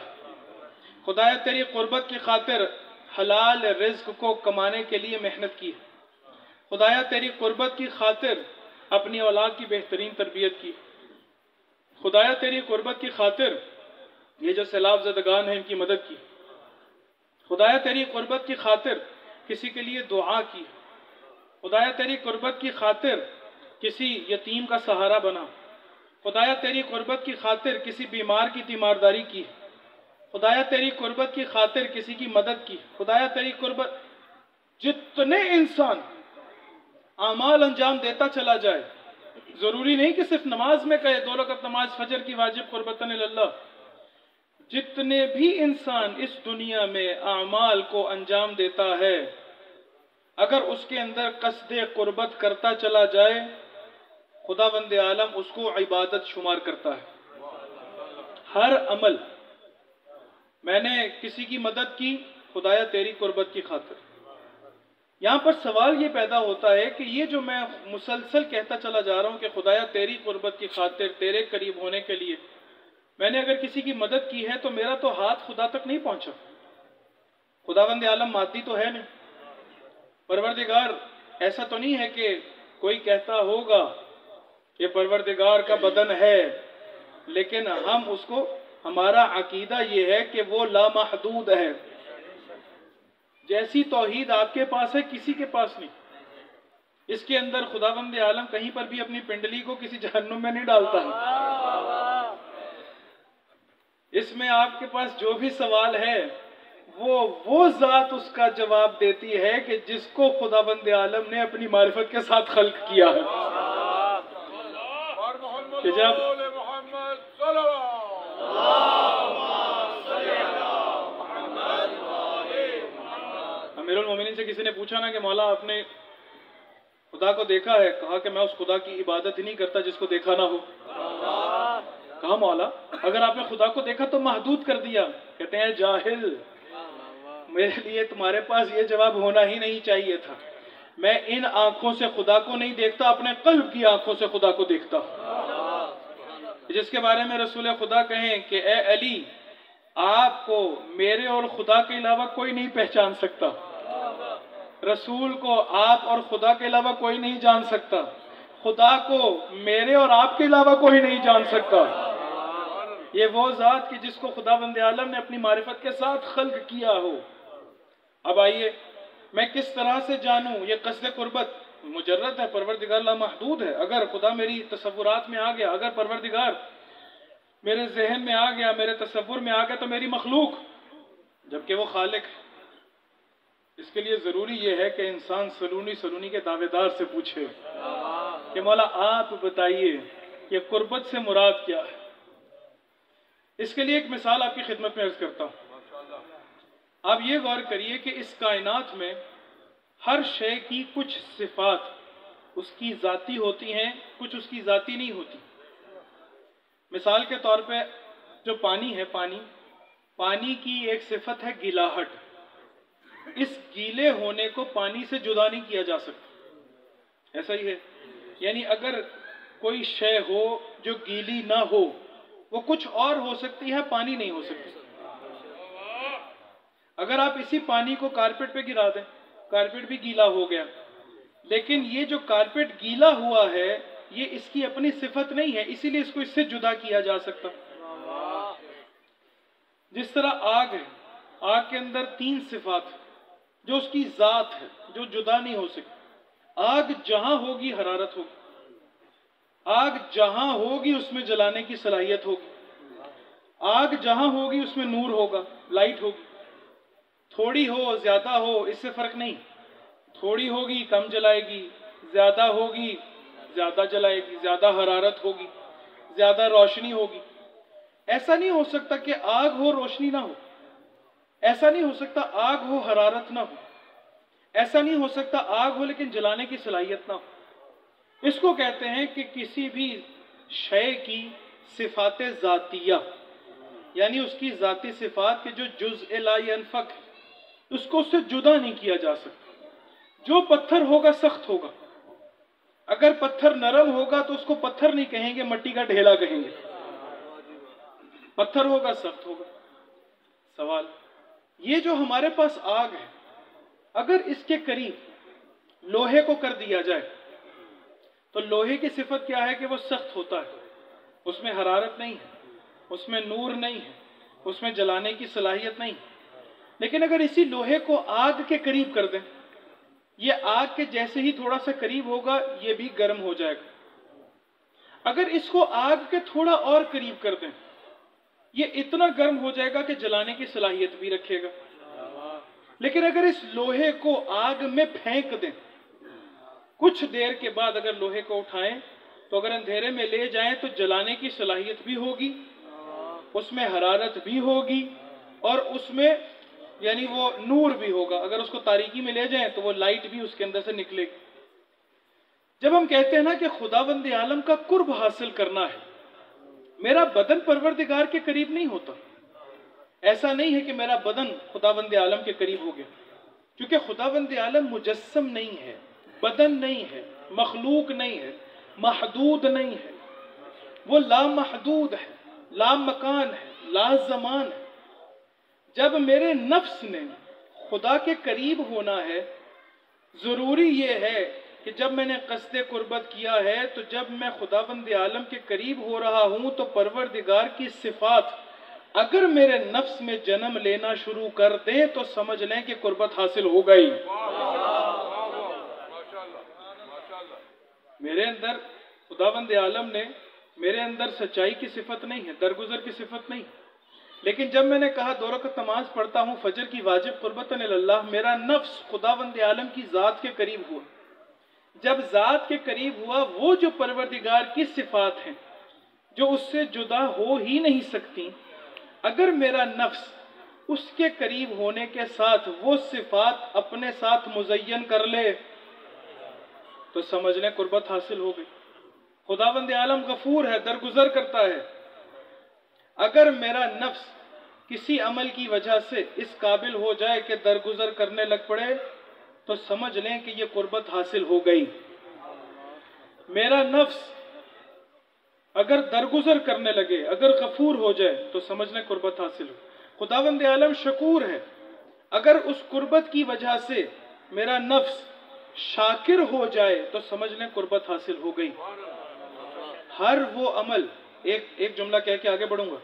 खुदाया तेरी कुर्बत की खातिर हलाल रिज्क को कमाने के लिए मेहनत की। खुदाया तेरी कुर्बत की खातिर अपनी औलाद की बेहतरीन तरबियत की। खुदाया तेरी कुर्बत की खातिर ये जो सैलाब ज़दगान है इनकी मदद की। खुदाया तेरी कुर्बत की खातिर किसी के लिए दुआ की। खुदाया तेरी कुर्बत की खातिर किसी यतीम का सहारा बना। खुदाया तेरी कुर्बत की खातिर किसी बीमार की तीमारदारी की। खुदाया तेरी कुर्बत की खातिर किसी की मदद की। खुदाया तेरी कुर्बत, जितने इंसान आमाल अंजाम देता चला जाए, जरूरी नहीं कि सिर्फ नमाज में कहे 2 रकअत नमाज फजर की वाजिब कुर्बतन इल्लाह, जितने भी इंसान इस दुनिया में आमाल को अंजाम देता है अगर उसके अंदर कस्दे कुर्बत करता चला जाए खुदावंद आलम उसको इबादत शुमार करता है। हर अमल, मैंने किसी की मदद की, खुदाया तेरी कुर्बत की खातिर। यहां पर सवाल ये पैदा होता है कि ये जो मैं मुसलसल कहता चला जा रहा हूं कि खुदाया तेरी कुर्बत की खातिर, तेरे करीब होने के लिए, मैंने अगर किसी की मदद की है तो मेरा तो हाथ खुदा तक नहीं पहुंचा। खुदावंद आलम मादी तो है नहीं, परवरदिगार ऐसा तो नहीं है कि कोई कहता होगा कि परवरदिगार का बदन है, लेकिन हम उसको, हमारा अकीदा ये है कि वो लामहदूद है। जैसी तौहीद आपके पास है किसी के पास नहीं। इसके अंदर खुदावंद आलम कहीं पर भी अपनी पिंडली को किसी जहन्नुम में नहीं डालता है। इसमें आपके पास जो भी सवाल है वो जात उसका जवाब देती है कि जिसको खुदावंद आलम ने अपनी मारिफत के साथ खल्क किया है। कि जब अमीरुल मोमिनीन से किसी ने पूछा ना कि मौला आपने खुदा को देखा है? कहा कि मैं उस खुदा की इबादत ही नहीं करता जिसको देखा ना हो। कहा मौला अगर आपने खुदा को देखा तो महदूद कर दिया। कहते हैं जाहिल, मेरे लिए तुम्हारे पास ये जवाब होना ही नहीं चाहिए था। मैं इन आंखों से खुदा को नहीं देखता, अपने कल्ब की आंखों से खुदा को देखता। जिसके बारे में रसूल खुदा कहें कि ए अली, आपको मेरे और खुदा के अलावा कोई नहीं पहचान सकता। रसूल को आप और खुदा के अलावा कोई नहीं जान सकता। खुदा को मेरे और आपके अलावा कोई नहीं जान सकता। ये वो जात कि जिसको खुदावंद आलम ने अपनी मारिफत के साथ खल्क किया हो। अब आइए मैं किस तरह से जानूं ये क़स्द कुर्बत मुजर्रद है, परवरदिगार लामहदूद है। अगर खुदा मेरी तसव्वुरात में आ गया, अगर परवरदिगार मेरे जहन में आ गया, मेरे तसव्वुर में आ गया, तो मेरी मखलूक, जबकि वो खालिक है। इसके लिए जरूरी यह है कि इंसान सलूनी के दावेदार से पूछे कि मौला आप बताइए ये कुर्बत से मुराद क्या है। इसके लिए एक मिसाल आपकी खिदमत में अर्ज करता हूं। आप ये गौर करिए कि इस कायनात में हर शय की कुछ सिफात उसकी जाती होती हैं, कुछ उसकी जाती नहीं होती। मिसाल के तौर पे जो पानी है, पानी की एक सिफत है गिलाहट। इस गीले होने को पानी से जुदा नहीं किया जा सकता, ऐसा ही है। यानी अगर कोई शय हो जो गीली ना हो, वो कुछ और हो सकती है, पानी नहीं हो सकती। अगर आप इसी पानी को कारपेट पे गिरा दें, कारपेट भी गीला हो गया, लेकिन ये जो कारपेट गीला हुआ है ये इसकी अपनी सिफत नहीं है, इसीलिए इसको इससे जुदा किया जा सकता। जिस तरह आग है, आग के अंदर 3 सिफात जो उसकी जात है, जो जुदा नहीं हो सकती। आग जहां होगी हरारत होगी, आग जहां होगी उसमें जलाने की सलाहियत होगी, आग जहां होगी उसमें नूर होगा, लाइट होगी। थोड़ी हो ज्यादा हो इससे फर्क नहीं, थोड़ी होगी कम जलाएगी, ज्यादा होगी ज्यादा जलाएगी, ज्यादा हरारत होगी, ज्यादा रोशनी होगी। ऐसा नहीं हो सकता कि आग हो रोशनी ना हो, ऐसा नहीं हो सकता आग हो हरारत ना हो, ऐसा नहीं हो सकता आग हो लेकिन जलाने की सलाहियत ना हो। इसको कहते हैं कि किसी भी शय की सिफाते जातिया, यानी उसकी जाती सिफात के जो जुज़ ला यनफक, उसको उससे जुदा नहीं किया जा सकता। जो पत्थर होगा सख्त होगा, अगर पत्थर नरम होगा तो उसको पत्थर नहीं कहेंगे, मट्टी का ढेला कहेंगे। पत्थर होगा सख्त होगा। सवाल ये जो हमारे पास आग है, अगर इसके करीब लोहे को कर दिया जाए तो लोहे की सिफत क्या है कि वो सख्त होता है, उसमें हरारत नहीं है, उसमें नूर नहीं है, उसमें जलाने की सलाहियत नहीं। लेकिन अगर इसी लोहे को आग के करीब कर दें, ये आग के जैसे ही थोड़ा सा करीब होगा ये भी गर्म हो जाएगा। अगर इसको आग के थोड़ा और करीब कर दें, ये इतना गर्म हो जाएगा कि जलाने की सलाहियत भी रखेगा। लेकिन अगर इस लोहे को आग में फेंक दें, कुछ देर के बाद अगर लोहे को उठाएं तो अगर अंधेरे में ले जाएं तो जलाने की सलाहियत भी होगी, उसमें हरारत भी होगी और उसमें यानी वो नूर भी होगा। अगर उसको तारीकी में ले जाएं तो वो लाइट भी उसके अंदर से निकलेगी। जब हम कहते हैं ना कि खुदावंद आलम का कुर्ब हासिल करना है, मेरा बदन परवरदिगार के करीब नहीं होता। ऐसा नहीं है कि मेरा बदन खुदावंद आलम के करीब हो गया, क्योंकि खुदावंद आलम मुजस्सम नहीं है, बदन नहीं है, मखलूक नहीं है, महदूद नहीं है। वो लामहदूद है, लामकान है, लाजमान है। जब मेरे नफ्स ने खुदा के करीब होना है, जरूरी ये है कि जब मैंने क़स्द कुर्बत किया है तो जब मैं खुदावंद आलम के करीब हो रहा हूं तो परवरदिगार की सिफात अगर मेरे नफ्स में जन्म लेना शुरू कर दे तो समझ लें कि कुर्बत हासिल हो गई। मेरे अंदर खुदावंद आलम ने मेरे अंदर सच्चाई की सिफत नहीं है, दरगुजर की सिफत नहीं। लेकिन जब मैंने कहा 2 रकात नमाज पढ़ता हूं फजर की वाजिब कुर्बतन इल्लाह, मेरा नफ्स खुदावंद आलम की जात के करीब हुआ। जब जात के करीब हुआ, वो जो परवरदिगार की सिफात हैं जो उससे जुदा हो ही नहीं सकती, अगर मेरा नफ्स उसके करीब होने के साथ वो सिफात अपने साथ मुज़य्यन कर ले तो समझ लें कुर्बत हासिल हो गई। खुदावंद आलम गफूर है, दरगुजर करता है। अगर मेरा नफ्स किसी अमल की वजह से इस काबिल हो जाए कि दरगुजर करने लग पड़े तो समझ लें कि यह कुर्बत हासिल हो गई। मेरा नफ्स अगर दरगुजर करने लगे, अगर गफूर हो जाए तो समझ लें कुर्बत हासिल हो। खुदावंद आलम शकूर है, अगर उस कुर्बत की वजह से मेरा नफ्स शाकिर हो जाए तो समझ लें कुर्बत हासिल हो गई। हर वो अमल, एक जुमला कह के आगे बढ़ूंगा,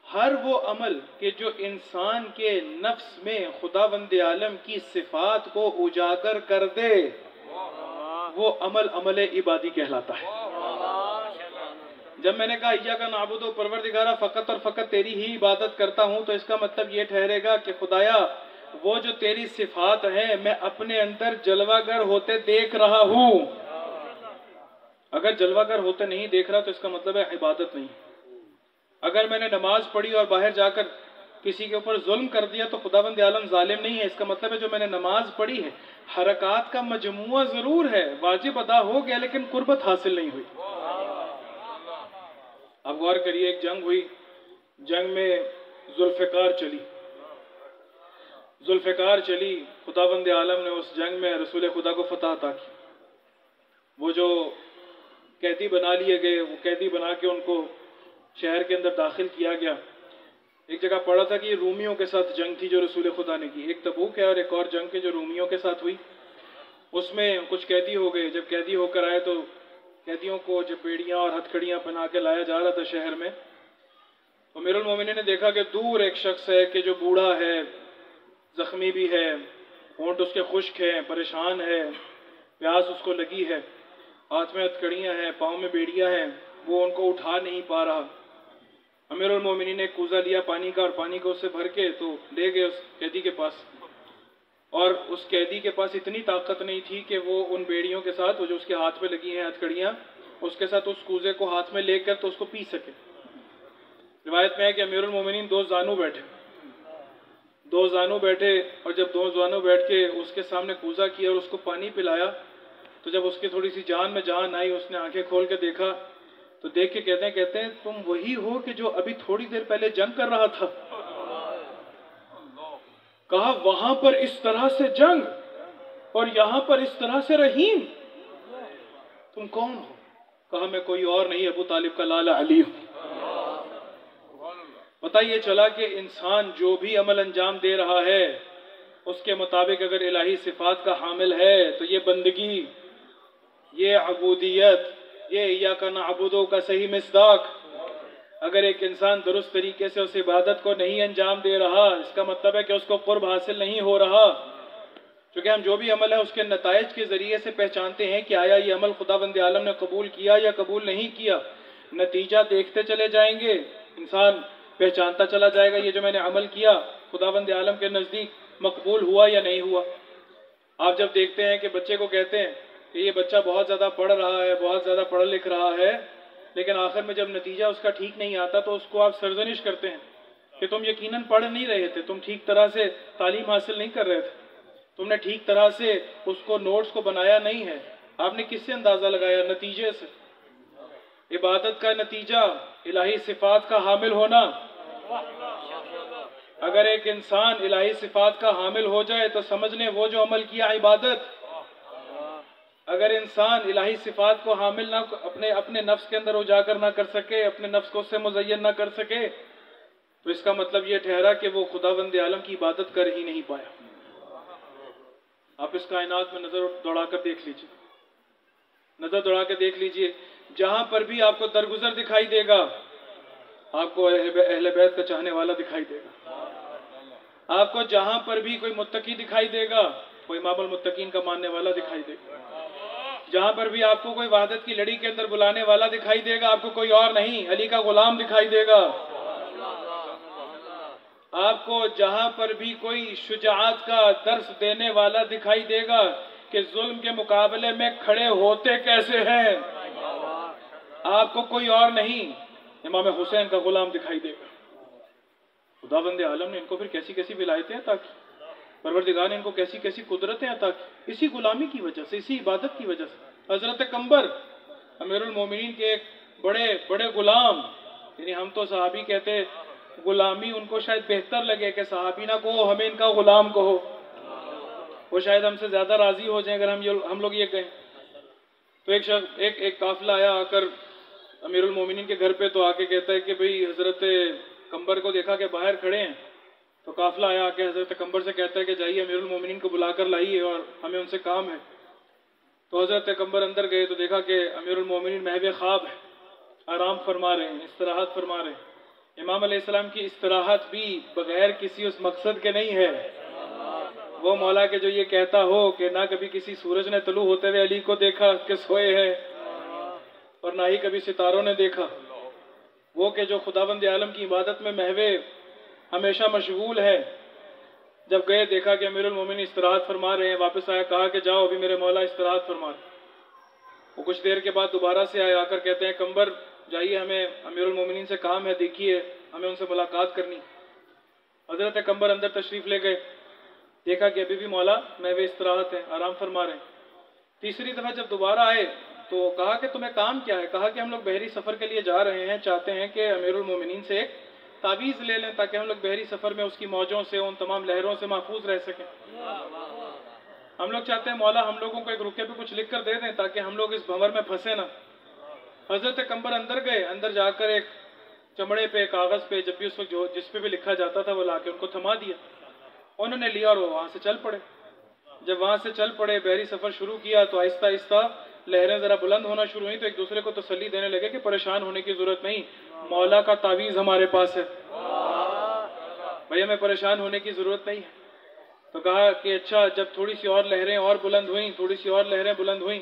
हर वो अमल कि जो इंसान के नफ्स में खुदावंद आलम की सिफात को उजागर कर दे, वो अमल अमल इबादी कहलाता है। जब मैंने कहा इय्याका नअबुदु परवरदिगारा फ़कत और फ़कत तेरी ही इबादत करता हूं, तो इसका मतलब ये ठहरेगा कि खुदाया वो जो तेरी सिफात है मैं अपने अंदर जलवागर होते देख रहा हूं। अगर जलवागर होते नहीं देख रहा तो इसका मतलब है इबादत नहीं। अगर मैंने नमाज पढ़ी और बाहर जाकर किसी के ऊपर जुल्म कर दिया तो खुदावंद आलम जालिम नहीं है। इसका मतलब है जो मैंने नमाज पढ़ी है हरकत का मजमुआ जरूर है, वाजिब अदा हो गया, लेकिन कुर्बत हासिल नहीं हुई। अब गौर करिए, एक जंग हुई, जंग में जुल्फ़िकार चली, खुदावंद आलम ने उस जंग में रसूल खुदा को फतह अता की। वो जो कैदी बना लिए गए, वो कैदी बना के उनको शहर के अंदर दाखिल किया गया। एक जगह पढ़ा था कि रूमियों के साथ जंग थी जो रसूल खुदा ने की। एक तबूक है और एक और जंग के जो रूमियों के साथ हुई, उसमें कुछ कैदी हो गए। जब कैदी होकर आए तो कैदियों को जब बेड़ियां और हथकड़ियां पहना के लाया जा रहा था शहर में, तो अमीरुल मोमिनीन ने देखा कि दूर एक शख्स है कि जो बूढ़ा है, जख्मी भी है, होंठ उसके खुश्क है, परेशान है, प्यास उसको लगी है, हाथ में हथकड़ियां हैं, पाँव में बेड़ियां हैं, वो उनको उठा नहीं पा रहा। अमीरुल मोमिनीन ने कूजा लिया पानी का और पानी को उससे भर के तो ले गए उस कैदी के पास। और उस कैदी के पास इतनी ताकत नहीं थी कि वो उन बेड़ियों के साथ, वो जो उसके हाथ में लगी हैं हथकड़ियां, उसके साथ उस कूजे को हाथ में लेकर तो उसको पी सके। रिवायत में है कि अमीरुल मोमिनीन दो जानू बैठे और जब दो जानू बैठ के उसके सामने कूजा किया और उसको पानी पिलाया, तो जब उसकी थोड़ी सी जान में जान आई, उसने आंखें खोल के देखा तो देख के कहते हैं तुम वही हो कि जो अभी थोड़ी देर पहले जंग कर रहा था। कहा वहां पर इस तरह से जंग और यहां पर इस तरह से रहीम, तुम कौन हो? कहा मैं कोई और नहीं, अबू तालिब का लाला अली हूं। पता ये चला कि इंसान जो भी अमल अंजाम दे रहा है उसके मुताबिक अगर इलाही सिफात का हामिल है तो ये बंदगी, ये अबूदियत, ये इय्याका नअबुदु का सही मिस्दाक। अगर एक इंसान दुरुस्त तरीके से उस इबादत को नहीं अंजाम दे रहा, इसका मतलब है कि उसको कुर्ब हासिल नहीं हो रहा। क्योंकि हम जो भी अमल है उसके नताइज के जरिए से पहचानते हैं कि आया ये अमल खुदावंद आलम ने कबूल किया या कबूल नहीं किया। नतीजा देखते चले जाएंगे, इंसान पहचानता चला जाएगा ये जो मैंने अमल किया खुदावंद आलम के नज़दीक मकबूल हुआ या नहीं हुआ। आप जब देखते हैं कि बच्चे को कहते हैं कि ये बच्चा बहुत ज़्यादा पढ़ रहा है, बहुत ज़्यादा पढ़ लिख रहा है, लेकिन आखिर में जब नतीजा उसका ठीक नहीं आता तो उसको आप सरजनिश करते हैं कि तुम यकीनन पढ़ नहीं रहे थे, तुम ठीक तरह से तालीम हासिल नहीं कर रहे थे, तुमने ठीक तरह से उसको नोट्स को बनाया नहीं है। आपने किससे अंदाज़ा लगाया? नतीजे से। इबादत का नतीजा इलाही सिफात का हामिल होना। अगर एक इंसान इलाही सिफात का हामिल हो जाए तो समझ लें वो जो अमल किया इबादत। अगर इंसान इलाही सिफात को हामिल ना, अपने नफ्स के अंदर उजागर ना कर सके, अपने नफ्स को उससे मुज़य्यन ना कर सके, तो इसका मतलब यह ठहरा कि वो खुदावंद आलम की इबादत कर ही नहीं पाया। आप इस कायनात में नजर दौड़ाकर देख लीजिए, नजर दौड़ा के देख लीजिए, जहां पर भी आपको दरगुजर दिखाई देगा आपको अहले बैत का चाहने वाला दिखाई देगा। आपको जहां पर भी कोई मुत्तकी दिखाई देगा, कोई इमामुल मुत्तकीन का मानने वाला दिखाई देगा। जहां पर भी आपको कोई वहदत की लड़ी के अंदर बुलाने वाला दिखाई देगा, आपको कोई और नहीं अली का गुलाम दिखाई देगा। आपको जहां पर भी कोई शुजाअत का दर्स देने वाला दिखाई देगा कि जुल्म के मुकाबले में खड़े होते कैसे हैं, आपको कोई और नहीं इमाम हुसैन का गुलाम दिखाई देगा। खुदावंद आलम ने इनको फिर कैसी कैसी विलायतें अता की, परवरदिगार ने इनको कैसी कैसी कुदरतें अता की, इसी गुलामी की वजह से, इसी इबादत की वजह से। हजरत कंबर अमीरुल मोमिनीन के एक बड़े बड़े गुलाम, यानी हम तो सहाबी कहते, गुलामी उनको शायद बेहतर लगे कि सहाबी ना कहो, हमें इनका गुलाम कहो, वो शायद हमसे ज्यादा राजी हो जाए अगर हम लोग ये कहें। तो एक काफिला आया आकर अमीरुल मोमिनीन के घर पे, तो आके कहता है कि भाई हजरत कंबर को देखा कि बाहर खड़े हैं। तो काफिला आया आके हजरत कंबर से कहता है कि जाइए अमीरुल मोमिनीन को बुलाकर लाइए और हमें उनसे काम है। तो हजरत कंबर अंदर गए तो देखा कि अमीरुल मोमिनीन महवे ख्वाब है, आराम फरमा रहे हैं, इस्तराहत फरमा रहे हैं। इमाम अलैहिस्सलाम की इस्तराहत भी बगैर किसी उस मकसद के नहीं है। वो मौला के जो ये कहता हो कि ना कभी किसी सूरज ने तलू होते हुए अली को देखा कि सोए है, और ना ही कभी सितारों ने देखा। वो कि जो खुदावंद आलम की इबादत में महवे हमेशा मशगूल है, जब गए देखा कि अमीरुल मोमिनीन इस्तराहत फरमा रहे हैं, वापस आया, कहा कि जाओ अभी मेरे मौला इस्तराहत फरमा रहे। वो कुछ देर के बाद दोबारा से आए, आकर कहते हैं कंबर जाइए, हमें अमीरुल मोमिनीन से काम है, देखिए हमें उनसे मुलाकात करनी। हजरत कंबर अंदर तशरीफ ले गए, देखा कि अभी भी मौला महवे इस्तराहत है, आराम फरमा रहे हैं। तीसरी दफा जब दोबारा आए तो कहा कि तुम्हें काम क्या है? कहा कि हम लोग बहरी सफर के लिए जा रहे हैं, चाहते हैं कि अमीरुल मोमिनीन से एक तावीज़ ले लें ताकि हम लोग बहरी सफर में उसकी मौजों से, उन तमाम लहरों से महफूज रह सकें। हम लोग चाहते हैं मौला हम लोगों को एक रुके पे कुछ लिख कर दे दें ताकि हम लोग इस भंवर में फंसे ना। हजरत कंबर अंदर गए, अंदर जाकर एक चमड़े पे, कागज पे, जब भी उस वक्त जिस पे भी लिखा जाता था वो लाके उनको थमा दिया। उन्होंने लिया और वो वहां से चल पड़े। जब वहां से चल पड़े, बहरी सफर शुरू किया तो आहिस्ता आहिस्ता लहरें जरा बुलंद होना शुरू हुई, तो एक दूसरे को तसल्ली देने लगे कि परेशान होने की जरूरत नहीं, मौला का तावीज हमारे पास है, भाई हमें परेशान होने की जरूरत नहीं है। तो कहा कि अच्छा, जब थोड़ी सी और लहरें और बुलंद हुई, थोड़ी सी और लहरें बुलंद हुई,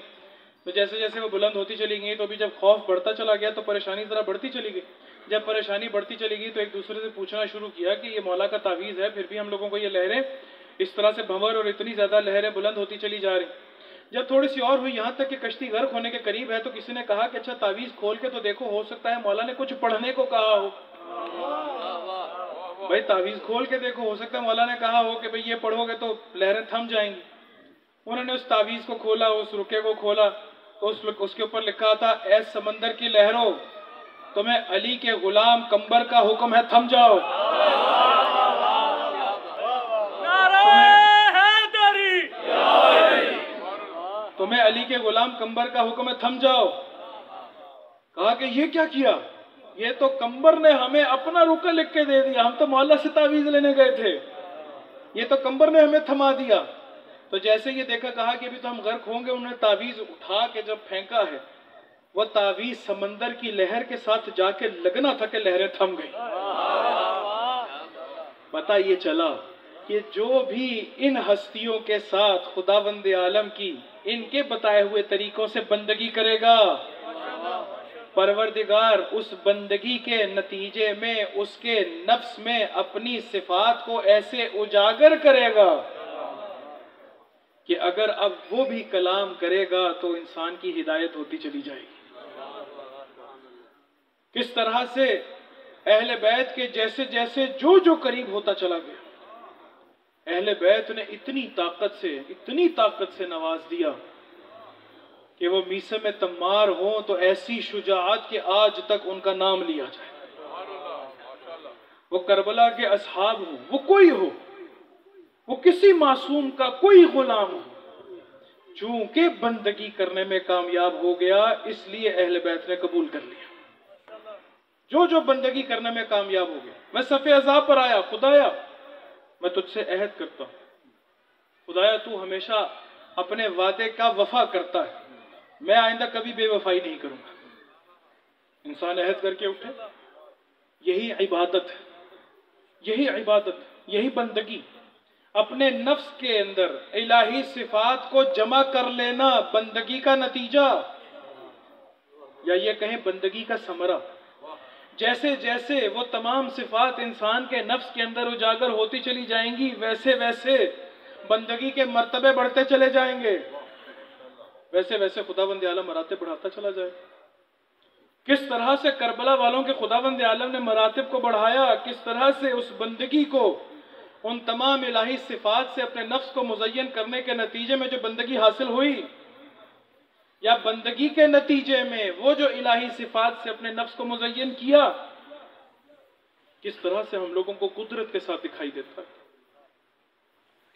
तो जैसे जैसे वो बुलंद होती चली गई, तो अभी जब खौफ बढ़ता चला गया तो परेशानी जरा बढ़ती चली गई। जब परेशानी बढ़ती चली गई तो एक दूसरे से पूछना शुरू किया कि ये मौला का तावीज है, फिर भी हम लोगों को ये लहरें इस तरह से भंवर और इतनी ज्यादा लहरें बुलंद होती चली जा रही। जब थोड़ी सी और हुई, यहाँ तक कि कश्ती गर्क होने के करीब है, तो किसी ने कहा कि अच्छा तावीज खोल के तो देखो, हो सकता है मौला ने कुछ पढ़ने को कहा हो। भाई तावीज खोल के देखो, हो सकता है मौला ने कहा हो कि भाई ये पढ़ोगे तो लहरें थम जाएंगी। उन्होंने उस तावीज को खोला, उस रुके को खोला, तो उसके ऊपर लिखा था, ऐ समंदर की लहरों, तुम्हें अली के गुलाम कंबर का हुक्म है, थम जाओ। तुम्हें अली के गुलाम कंबर का हुक्म है, थम जाओ। कहा कि ये क्या किया? ये तो कंबर ने हमें अपना रुका लिख के दे दिया, हम तो मौला से तावीज लेने गए थे, ये तो कंबर ने हमें थमा दिया। तो जैसे ये देखा, कहा कि अभी तो हम गर्क होंगे। उन्होंने तावीज उठा के जब फेंका है, वह तावीज समंदर की लहर के साथ जाके लगना था कि लहरें थम गई। पता ये चला कि जो भी इन हस्तियों के साथ खुदावंद आलम की इनके बताए हुए तरीकों से बंदगी करेगा, परवरदिगार उस बंदगी के नतीजे में उसके नफ्स में अपनी सिफात को ऐसे उजागर करेगा कि अगर अब वो भी कलाम करेगा तो इंसान की हिदायत होती चली जाएगी। किस तरह से अहले बैत के जैसे जैसे जो जो करीब होता चला गया, अहले बैत ने इतनी ताकत से नवाज दिया कि वो मीसे में तम्मार हो तो ऐसी शुजाअत कि आज तक उनका नाम लिया जाए। वो करबला के असहाब हो, वो कोई हो, वो किसी मासूम का कोई गुलाम हो, चूंकि बंदगी करने में कामयाब हो गया, इसलिए अहले बैत ने कबूल कर लिया। जो जो बंदगी करने में कामयाब हो गया। मैं सफ़े अज़ाब पर आया, खुदाया मैं तुझसे अहद करता हूं, खुदाया तू हमेशा अपने वादे का वफा करता है, मैं आइंदा कभी बेवफाई नहीं करूंगा। इंसान अहद करके उठे, यही इबादत है, यही बंदगी। अपने नफ्स के अंदर इलाही सिफात को जमा कर लेना बंदगी का नतीजा, या ये कहें बंदगी का समरा। जैसे जैसे वो तमाम सिफात इंसान के नफ्स के अंदर उजागर होती चली जाएंगी, वैसे वैसे बंदगी के मर्तबे बढ़ते चले जाएंगे, वैसे वैसे खुदावंद आलम मरातिब बढ़ाता चला जाए। किस तरह से करबला वालों के खुदावंद आलम ने मरातिब को बढ़ाया, किस तरह से उस बंदगी को उन तमाम इलाही सिफात से अपने नफ्स को मुज़य्यन करने के नतीजे में जो बंदगी हासिल हुई, या बंदगी के नतीजे में वो जो इलाही सिफात से अपने नफ्स को मुज़य्यन किया, किस तरह से हम लोगों को कुदरत के साथ दिखाई देता है,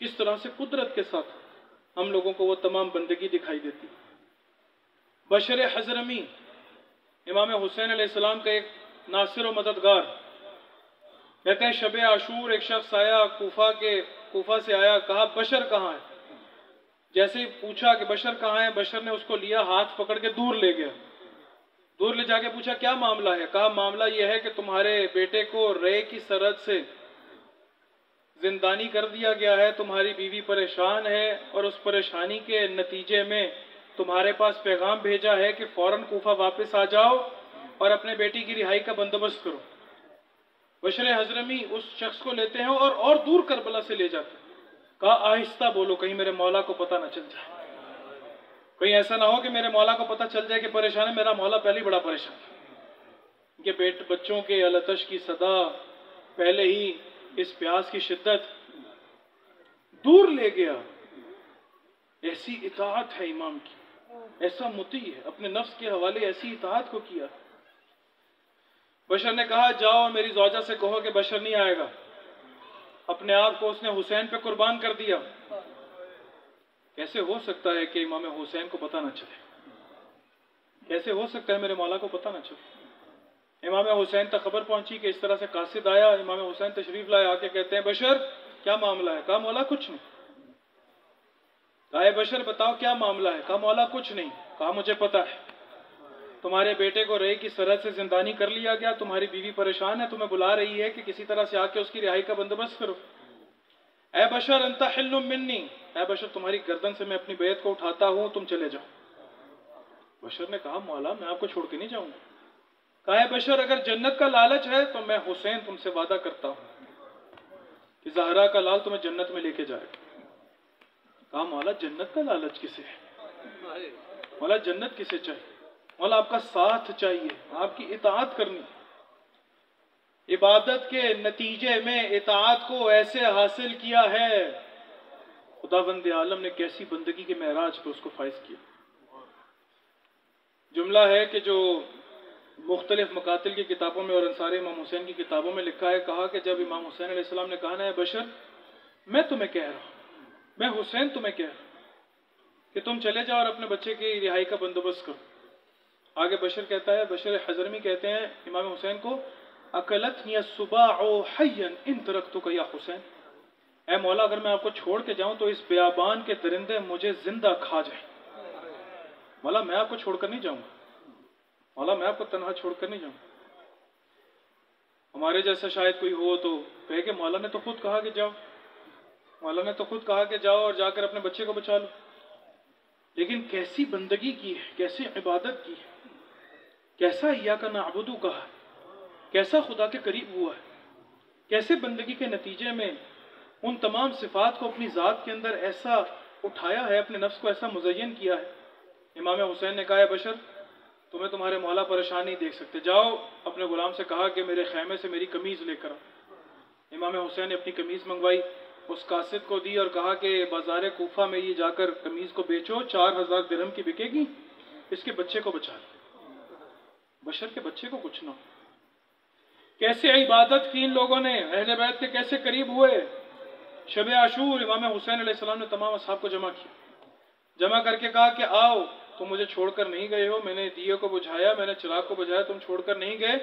किस तरह से कुदरत के साथ हम लोगों को वो तमाम बंदगी दिखाई देती। बशर हजरमी इमाम हुसैन अलैहिस्सलाम का एक नासिर व मददगार, कहते हैं शब आशूर एक शख्स आया, कूफा से आया, कहा बशर कहाँ है। जैसे ही पूछा कि बशर कहाँ है, बशर ने उसको लिया, हाथ पकड़ के दूर ले गया। दूर ले जाके पूछा क्या मामला है? कहा मामला यह है कि तुम्हारे बेटे को रे की सरहद से जिंदानी कर दिया गया है, तुम्हारी बीवी परेशान है और उस परेशानी के नतीजे में तुम्हारे पास पैगाम भेजा है कि फौरन कूफा वापस आ जाओ और अपने बेटी की रिहाई का बंदोबस्त करो। बशर हजरमी उस शख्स को लेते हैं और दूर करबला से ले जाते हैं। कहा आहिस्ता बोलो, कहीं मेरे मौला को पता ना चल जाए, कहीं ऐसा ना हो कि मेरे मौला को पता चल जाए कि परेशान है। मेरा मौला पहले ही बड़ा परेशान है कि बच्चों के अलतश की सदा, पहले ही इस प्यास की शिद्दत, दूर ले गया। ऐसी इताअत है इमाम की, ऐसा मुती है, अपने नफ्स के हवाले ऐसी इताअत को किया। बशर ने कहा जाओ मेरी ज़ौजा से कहो कि बशर नहीं आएगा। अपने आप को उसने हुसैन पे कुर्बान कर दिया। कैसे हो सकता है कि इमाम हुसैन को पता ना चले? कैसे हो सकता है मेरे मौला को पता ना चले? इमाम हुसैन तक खबर पहुंची कि इस तरह से कासिद आया। इमाम हुसैन तशरीफ लाए, आके कहते हैं बशर क्या मामला है? कहा मौला कुछ नहीं। कहा बशर बताओ क्या मामला है? कहा मौला कुछ नहीं। कहा मुझे पता है, तुम्हारे बेटे को रे की सरहद से जिंदानी कर लिया गया, तुम्हारी बीवी परेशान है, तुम्हें बुला रही है कि किसी तरह से आके उसकी रिहाई का बंदोबस्त करो। ऐ बशर अंता हिल्लुम मिन्नी, ऐ बशर तुम्हारी गर्दन से मैं अपनी बैत को उठाता हूं, तुम चले जाओ। बशर ने कहा मौला मैं आपको छोड़ के नहीं जाऊंगा। कहा बशर अगर जन्नत का लालच है तो मैं हुसैन तुमसे वादा करता हूं कि ज़हरा का लाल तुम्हें जन्नत में लेके जाएगा। कहा मौला जन्नत का लालच किसे है? मौला जन्नत किसे चाहिए? मौला आपका साथ चाहिए, आपकी इताअत करनी। इबादत के नतीजे में इताअत को ऐसे हासिल किया है, खुदावंद आलम ने कैसी बंदगी के महराज पे उसको फाइज किया। जुमला है कि जो मुख्तलिफ मकातिल की किताबों में और अंसार इमाम हुसैन की किताबों में लिखा है। कहा कि जब इमाम हुसैन अलैहिस्सलाम ने कहा ना बशर मैं तुम्हें कह रहा हूं, मैं हुसैन तुम्हें कह रहा हूं कि तुम चले जाओ और अपने बच्चे की रिहाई का बंदोबस्त करो। आगे बशर कहता है, बशर हजरमी कहते हैं इमाम हुसैन को, अकलतनी सुबाओ हय्यन इन तरक्तुका या हुसैन, ऐ मौला अगर मैं आपको छोड़ के जाऊं तो इस बियाबान के दरिंदे मुझे जिंदा खा जाए। मौला मैं आपको छोड़कर नहीं जाऊंगा, मौला मैं आपको तन्हा छोड़कर नहीं जाऊंगा। हमारे जैसा शायद कोई हो तो कहे कि मौला ने तो खुद कहा कि जाओ, मौला ने तो खुद कहा कि जाओ और जाकर अपने बच्चे को बचा लो। लेकिन कैसी बंदगी की है, कैसी इबादत की है, कैसा इय्याका नअबुदु कहा, कैसा खुदा के करीब हुआ है, कैसे बंदगी के नतीजे में उन तमाम सिफात को अपनी ज़ात के अंदर ऐसा उठाया है, अपने नफ्स को ऐसा मुज़य्यन किया है। इमाम हुसैन ने कहा है बशर तुम्हें तुम्हारे मौला परेशान नहीं देख सकते, जाओ अपने गुलाम से कहा कि मेरे खैमे से मेरी कमीज़ लेकर आओ। इमाम हुसैन ने अपनी कमीज़ मंगवाई, उस कासिद को दी और कहा कि बाजार कूफा में ये जाकर कमीज़ को बेचो, 4000 दिरहम की बिकेगी, इसके बच्चे को बचा लो, बशर के बच्चे को कुछ ना। कैसे इबादत की इन लोगों ने, अहले बैत के कैसे करीब हुए। शब आशूर इमाम हुसैन अलैहिस्सलाम ने तमाम असहाब को जमा किया, जमा करके कहा कि आओ तुम मुझे छोड़कर नहीं गए हो, मैंने दिए को बुझाया, मैंने चिराग को बुझाया, तुम छोड़कर नहीं गए,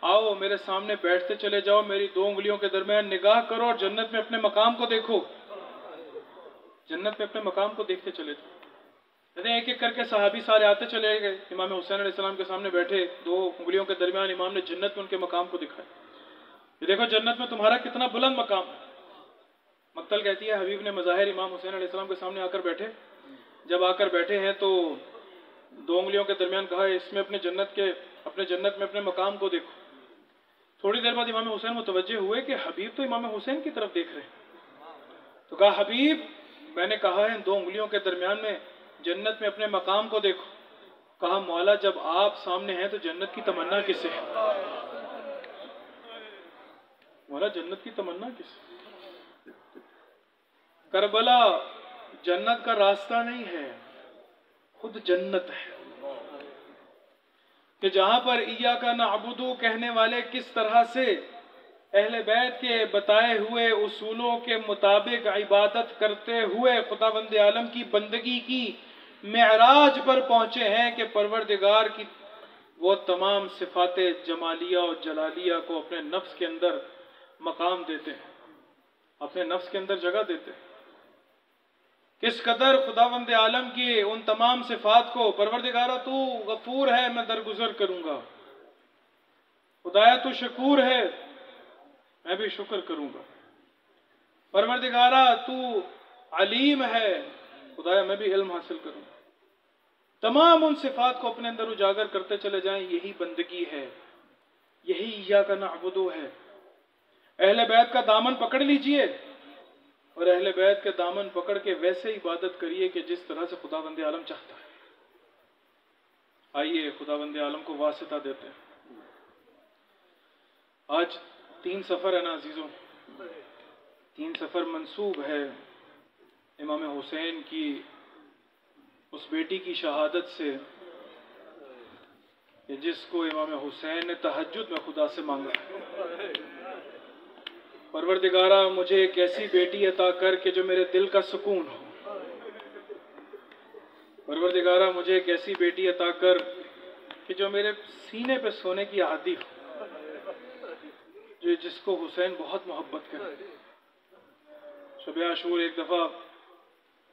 आओ मेरे सामने बैठते चले जाओ, मेरी 2 उंगलियों के दरमियान निगाह करो और जन्नत में अपने मकाम को देखो, जन्नत में अपने मकाम को देखते चले जाओ। एक एक करके सहाबी सारे आते चले गए, इमाम हुसैन अलैहिस्सलाम के सामने बैठे, 2 उंगलियों के दरमियान इमाम ने जन्नत में उनके मकाम को दिखाया। ये देखो जन्नत में तुम्हारा कितना बुलंद मकाम है। मक्तल कहती है हबीब ने मज़ाहिर इमाम हुसैन अलैहिस्सलाम के सामने आकर बैठे, जब आकर बैठे हैं तो 2 उंगलियों के दरमियान कहा इसमें अपने जन्नत में अपने मकाम को देखो। थोड़ी देर बाद इमाम हुसैन मुतवज्जे हुए कि हबीब तो इमाम हुसैन की तरफ देख रहे हैं, तो कहा हबीब मैंने कहा है इन 2 उंगलियों के दरमियान में जन्नत में अपने मकाम को देखो। कहा मौला जब आप सामने हैं तो जन्नत की तमन्ना किसे है? मौला जन्नत की तमन्ना किसे? करबला जन्नत का रास्ता नहीं है, खुद जन्नत है कि जहां पर इय्याका नअबुदु कहने वाले किस तरह से अहले बैत के बताए हुए उसूलों के मुताबिक इबादत करते हुए खुदावंद आलम की बंदगी की मेराज पर पहुंचे हैं कि परवरदिगार की वो तमाम सिफाते जमालिया और जलालिया को अपने नफ्स के अंदर मकाम देते हैं, अपने नफ्स के अंदर जगह देते हैं। किस कदर खुदावंद आलम की उन तमाम सिफात को, परवरदिगारा तू गफूर है मैं दरगुजर करूंगा, खुदाया तू शकूर है मैं भी शुक्र करूंगा, परवरदिगारा तू अलीम है खुदाया मैं भी इल्म हासिल करूंगा। तमाम उन सिफात को अपने अंदर उजागर करते चले जाएं। यही बंदगी है, यही इय्याका नअबुदु है। अहले बैत का दामन पकड़ लीजिए और अहले बैत के दामन पकड़ के वैसे इबादत करिए कि जिस तरह से खुदावंद आलम चाहता है। आइए खुदावंद आलम को वासिता देते हैं। आज 3 सफर है ना अजीजों, 3 सफर मंसूब है इमाम हुसैन की उस बेटी की शहादत से कि जिसको इमाम हुसैन ने तहज्जुद में खुदा से मांगा, परवरदिगारा मुझे एक ऐसी बेटी अता कर के जो मेरे दिल का सुकून हो, परवरदिगारा मुझे एक ऐसी बेटी अता कर कि जो मेरे सीने पे सोने की आदी हो, जो जिसको हुसैन बहुत मोहब्बत करे। शब आशूर एक दफ़ा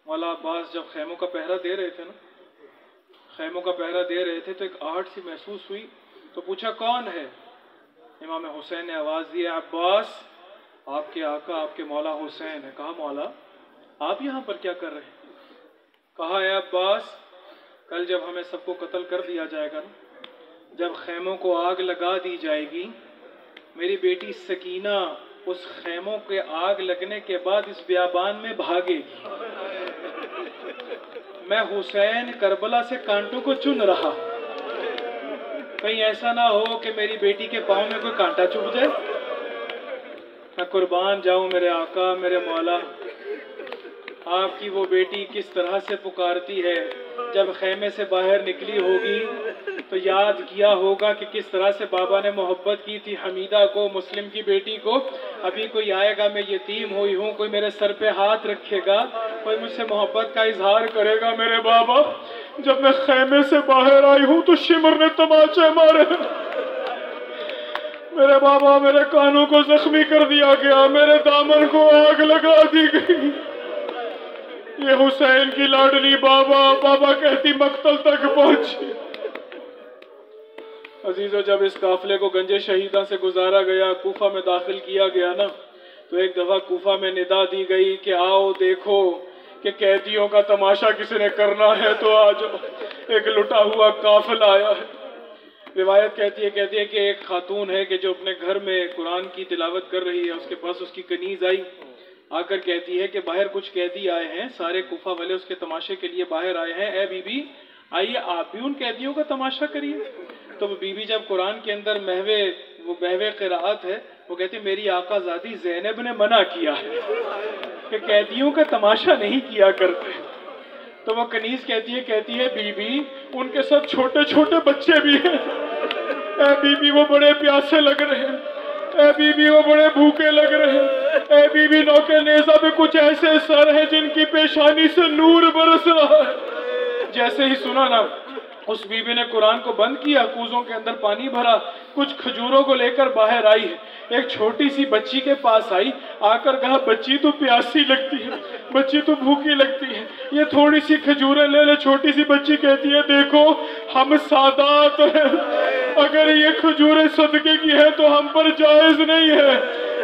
मौला अब्बास जब खैमों का पहरा दे रहे थे ना, खैमों का पहरा दे रहे थे तो एक आहट सी महसूस हुई, तो पूछा कौन है? इमाम हुसैन ने आवाज़ दी अब्बास आपके आका आपके मौला हुसैन है। कहा मौला आप यहाँ पर क्या कर रहे हैं? कहा है अब्बास कल जब हमें सबको कत्ल कर दिया जाएगा ना, जब खैमों को आग लगा दी जाएगी, मेरी बेटी सकीना उस खैमों के आग लगने के बाद इस बियाबान में भागेगी। मैं हुसैन करबला से कांटों को चुन रहा, कहीं ऐसा ना हो कि मेरी बेटी के पांव में कोई कांटा चुभ जाए। मैं कुर्बान जाऊं मेरे आका मेरे मौला, आपकी वो बेटी किस तरह से पुकारती है। जब खैमे से बाहर निकली होगी तो याद किया होगा कि किस तरह से बाबा ने मोहब्बत की थी हमीदा को, मुस्लिम की बेटी को। अभी कोई आएगा, मैं यतीम हुई हूँ, कोई मेरे सर पे हाथ रखेगा, कोई मुझसे मोहब्बत का इजहार करेगा। मेरे बाबा जब मैं खैमे से बाहर आई हूँ तो शिमर ने तमाचे मारे, मेरे बाबा मेरे कानों को जख्मी कर दिया गया, मेरे दामन को आग लगा दी गई। ये हुसैन की लाडली बाबा कहती मक्तल तक पहुंची। अजीजों जब इस काफिले को गंजे शहीदा से गुजारा गया, कूफा में दाखिल किया गया ना, तो एक दफा कूफा में निदा दी गई कि आओ देखो कि कैदियों का तमाशा किसी ने करना है तो आ जाओ। एक लुटा हुआ काफिला आया है। रिवायत कहती है कि एक खातून है कि जो अपने घर में कुरान की तिलावत कर रही है, उसके पास उसकी कनीज आई, आकर कहती है कि बाहर कुछ कैदी आए हैं, सारे कुफा वाले उसके तमाशे के लिए बाहर आए हैं, ए बीबी आइए आप भी उन कैदियों का तमाशा करिए। तो बीबी जब कुरान के अंदर महवे क़िराअत है, वो कहती मेरी आकाज़ादी ज़ैनब ने मना किया है कि कैदियों का तमाशा नहीं किया करते। तो वो कनीज कहती है बीबी उनके साथ छोटे छोटे बच्चे भी हैं, ए बीबी वो बड़े प्यासे लग रहे हैं, ए बीबी वो बड़े भूखे लग रहे हैं, ए बीबी नौके नेज़ा पे कुछ ऐसे सर हैं जिनकी पेशानी से नूर बरस रहा है। जैसे ही सुना ना, उस बीबी ने कुरान को बंद किया, कूजों के अंदर पानी भरा, कुछ खजूरों को लेकर बाहर आई है। एक छोटी सी बच्ची के पास आई, आकर कहा बच्ची तू प्यासी लगती है, बच्ची तू भूखी लगती है, ये थोड़ी सी खजूरें ले ले। छोटी सी बच्ची कहती है देखो हम सादात हैं, अगर ये खजूरें सदके की है तो हम पर जायज नहीं है।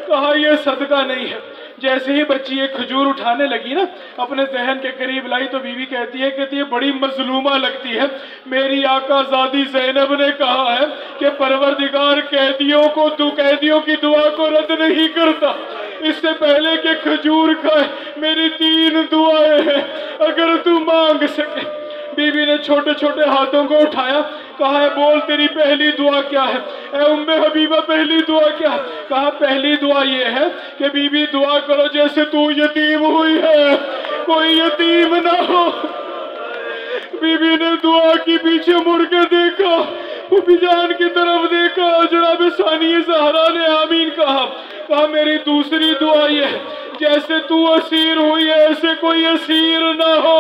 कहा यह सदका नहीं है। जैसे ही बच्ची एक खजूर उठाने लगी ना, अपने जहन के करीब लाई, तो बीवी कहती है बड़ी मजलूमा लगती है, मेरी आकाज़ादी ज़ैनब ने कहा है कि परवरदिगार कैदियों की दुआ को रद्द नहीं करता। इससे पहले कि खजूर खाए मेरी 3 दुआएं हैं, अगर तू मांग सके। बीवी ने छोटे छोटे हाथों को उठाया, कहा है बोल तेरी पहली दुआ क्या है? ए उम्मे हबीबा पहली दुआ क्या है? कहा पहली दुआ ये है कि बीबी दुआ करो जैसे तू यतीम हुई है कोई यतीम ना हो। बीबी ने दुआ की, पीछे मुड़ के देखा, जान की तरफ देखा, जनाब सानिया ज़हरा ने आमीन कहा मेरी दूसरी दुआ ये है जैसे तू असीर हुई है ऐसे कोई असीर ना हो।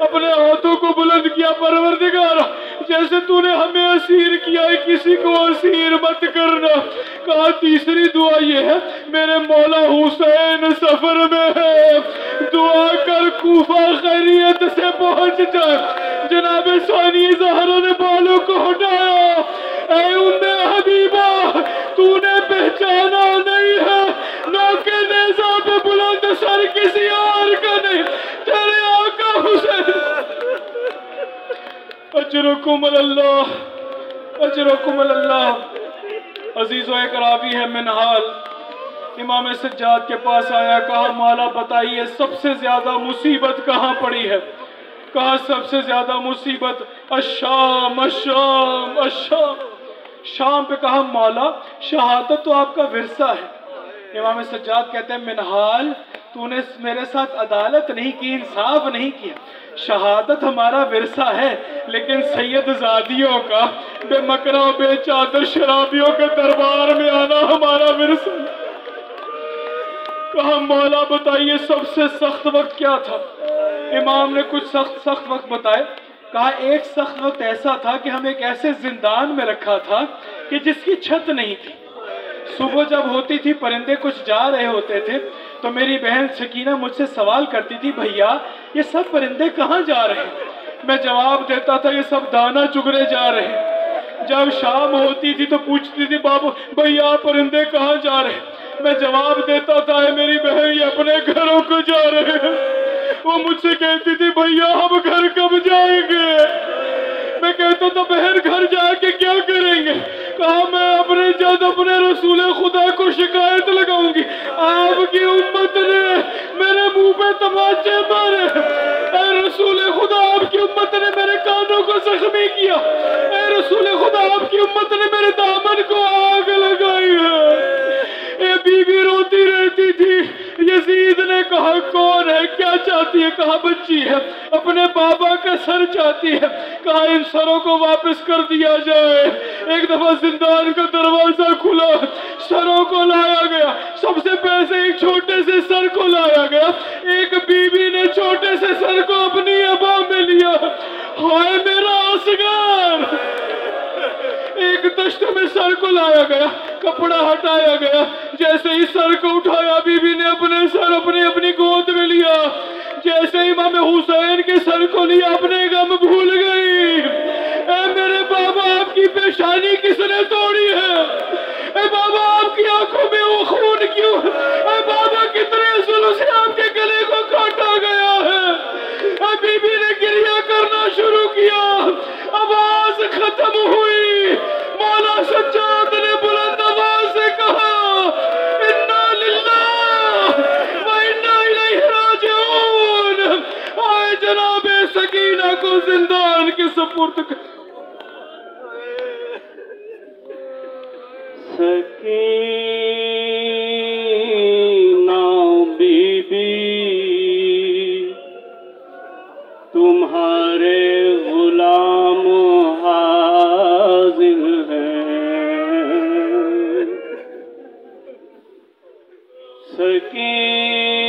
अपने हाथों को बुलंद किया, परवरदिगार जैसे तूने हमें असीर किया है किसी को असीर मत करना। कहा तीसरी दुआ ये है मेरे मौला हुसैन सफर में है, दुआ कर कूफा खैरियत से पहुंच जाए। जनाब सानी ज़हरा ने बालों को हटाया। ऐ उम्मे हबीबा, तूने पहचाना नहीं है, नौके नेज़ा पे बुलंद सर किसी और का नहीं, तेरे आका हुसैन। अजरुकुम अल्लाह, अजरुकुम अल्लाह। अजीज़ो एक रावी है मिनहाल, इमाम सज्जाद के पास आया, कहा मौला बताइए सबसे ज्यादा मुसीबत कहाँ पड़ी है? कहा सबसे ज्यादा मुसीबत अशाम अशाम अशाम, शाम पे। कहा मौला शहादत तो आपका विरसा है। इमाम सज्जाद कहते हैं मिनहाल, तूने मेरे साथ अदालत नहीं की, इंसाफ नहीं किया। शहादत हमारा विरसा है, लेकिन सैयद ज़ादियों का बेमकरा बेचादर शराबियों के दरबार में आना हमारा विरसा। कहा मौला बताइए सबसे सख्त वक्त क्या था? इमाम ने कुछ सख्त वक्त बताए। कहा एक सख्त वक्त ऐसा था कि हम एक ऐसे जिंदान में रखा था कि जिसकी छत नहीं थी। सुबह जब होती थी, परिंदे कुछ जा रहे होते थे, तो मेरी बहन सकीना मुझसे सवाल करती थी, भैया ये सब परिंदे कहाँ जा रहे हैं? मैं जवाब देता था ये सब दाना चुगने जा रहे हैं। जब शाम होती थी तो पूछती थी, बाबू भैया परिंदे कहाँ जा रहे हैं? मैं जवाब देता था मेरी बहन ये अपने घरों को जा रहे हैं। वो मुझसे कहती थी, भैया हम घर कब जाएंगे? मैं कहता था बहन घर जाके क्या करेंगे? कहा मैं अपने रसूल खुदा को शिकायत लगाऊंगी, आपकी उम्मत ने मेरे मुंह पे तमाचे मारे, रसूल खुदा आपकी उम्मत ने मेरे कानों को जख्मी किया, रसूल खुदा आपकी उम्मत ने मेरे दामन को आग लगाई है। ये बीवी रोती रहती थी। यजीद ने कहा कौन है, क्या चाहती है? कहा बच्ची है, अपने बाबा का सर चाहती है। कहा इन सरों को वापस कर दिया जाए। एक दफा जिंदान का दरवाजा खुला, सरों को लाया गया। सबसे पहले एक छोटे से सर को लाया गया। एक बीवी ने छोटे से सर को अपनी अबा में लिया। हाय मेरा असगर। एक दश्त में सर को लाया गया, कपड़ा हटाया गया। जैसे ही सर को उठाया, बीबी ने अपने सर अपनी गोद में लिया। जैसे इमाम हुसैन के सर को लिया, अपने गम भूल गई। मेरे बाबा आपकी पेशानी किसने तोड़ी है? बाबा आपकी आंखों में वो खून क्यों? बाबा कितने जुल्म से आपके गले को काटा गया है? बीबी ने गिरिया करना शुरू किया। आवाज खत्म हुई। मौला सज्जाद ने बुलंद आवाज से कहा, इन्ना लिल्लाह व इन्ना इलैहि राजिऊन। आए जनाबे सकीना को जिंदान के सुपुर्द कर। सकीना बीबी तुम्हारे गुलाम हाजिर हैं। सकीना